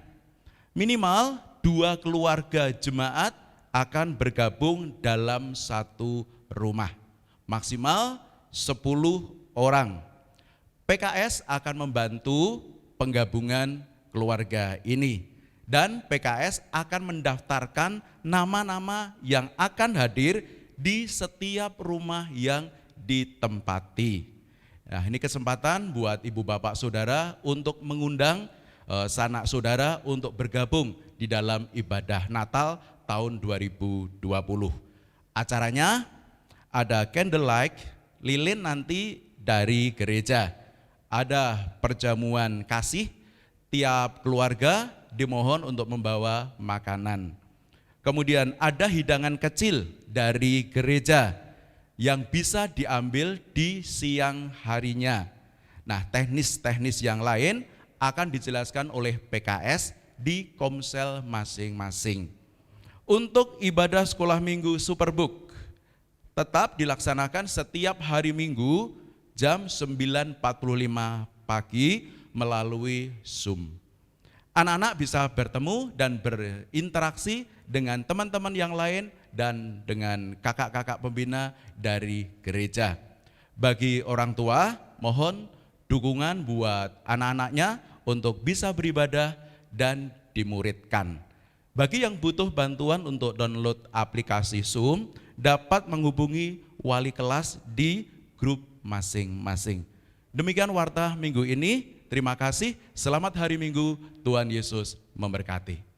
minimal 2 keluarga jemaat akan bergabung dalam satu rumah. Maksimal 10 orang. PKS akan membantu penggabungan keluarga ini. Dan PKS akan mendaftarkan nama-nama yang akan hadir di setiap rumah yang ditempati. Nah, ini kesempatan buat ibu bapak saudara untuk mengundang sanak saudara untuk bergabung di dalam ibadah Natal tahun 2020. Acaranya ada candlelight, lilin nanti dari gereja. Ada perjamuan kasih, tiap keluarga dimohon untuk membawa makanan. Kemudian ada hidangan kecil dari gereja yang bisa diambil di siang harinya. Nah, teknis-teknis yang lain akan dijelaskan oleh PKS di komsel masing-masing. Untuk ibadah sekolah minggu Superbook tetap dilaksanakan setiap hari Minggu jam 9.45 pagi melalui Zoom. Anak-anak bisa bertemu dan berinteraksi dengan teman-teman yang lain dan dengan kakak-kakak pembina dari gereja. Bagi orang tua, mohon dukungan buat anak-anaknya untuk bisa beribadah dan dimuridkan. Bagi yang butuh bantuan untuk download aplikasi Zoom, dapat menghubungi wali kelas di grup masing-masing. Demikian warta minggu ini. Terima kasih. Selamat hari Minggu. Tuhan Yesus memberkati.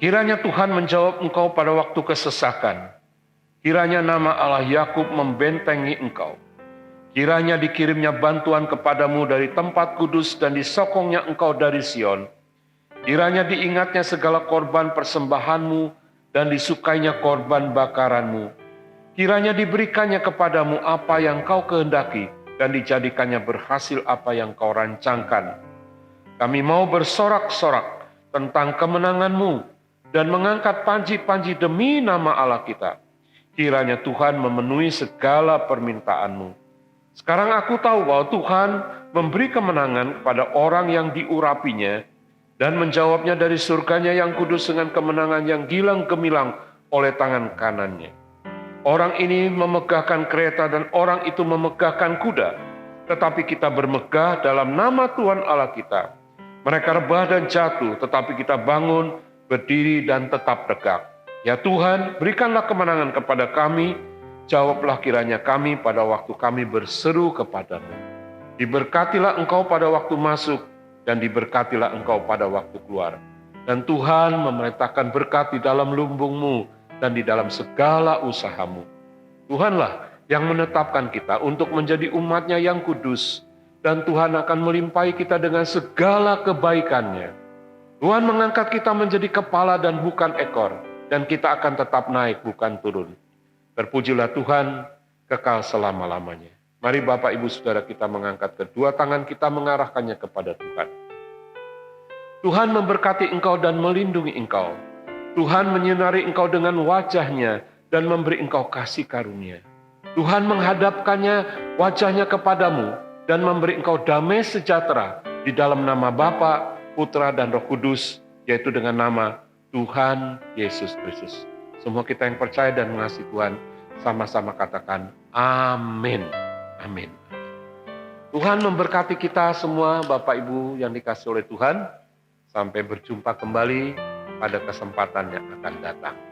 Kiranya Tuhan menjawab engkau pada waktu kesesakan. Kiranya nama Allah Yakub membentengi engkau. Kiranya dikirimnya bantuan kepadamu dari tempat kudus dan disokongnya engkau dari Sion. Kiranya diingatnya segala korban persembahanmu dan disukainya korban bakaranmu. Kiranya diberikannya kepadamu apa yang kau kehendaki dan dijadikannya berhasil apa yang kau rancangkan. Kami mau bersorak-sorak tentang kemenanganmu dan mengangkat panji-panji demi nama Allah kita. Kiranya Tuhan memenuhi segala permintaanmu. Sekarang aku tahu bahwa Tuhan memberi kemenangan kepada orang yang diurapinya dan menjawabnya dari surganya yang kudus dengan kemenangan yang gilang gemilang oleh tangan kanannya. Orang ini memegahkan kereta dan orang itu memegahkan kuda, tetapi kita bermegah dalam nama Tuhan Allah kita. Mereka rebah dan jatuh, tetapi kita bangun, berdiri dan tetap tegak. Ya Tuhan, berikanlah kemenangan kepada kami, jawablah kiranya kami pada waktu kami berseru kepadamu. Diberkatilah engkau pada waktu masuk, dan diberkatilah engkau pada waktu keluar. Dan Tuhan memerintahkan berkat di dalam lumbungmu, dan di dalam segala usahamu. Tuhanlah yang menetapkan kita untuk menjadi umatnya yang kudus, dan Tuhan akan melimpahi kita dengan segala kebaikannya. Tuhan mengangkat kita menjadi kepala dan bukan ekor, dan kita akan tetap naik bukan turun. Terpujilah Tuhan kekal selama-lamanya. Mari Bapak Ibu Saudara kita mengangkat kedua tangan kita mengarahkannya kepada Tuhan. Tuhan memberkati engkau dan melindungi engkau. Tuhan menyinari engkau dengan wajahnya dan memberi engkau kasih karunia. Tuhan menghadapkannya wajahnya kepadamu dan memberi engkau damai sejahtera di dalam nama Bapa, Putra dan Roh Kudus, yaitu dengan nama Tuhan Yesus Kristus. Semua kita yang percaya dan mengasihi Tuhan, sama-sama katakan amin. Amin. Tuhan memberkati kita semua Bapak Ibu yang dikasihi oleh Tuhan. Sampai berjumpa kembali pada kesempatan yang akan datang.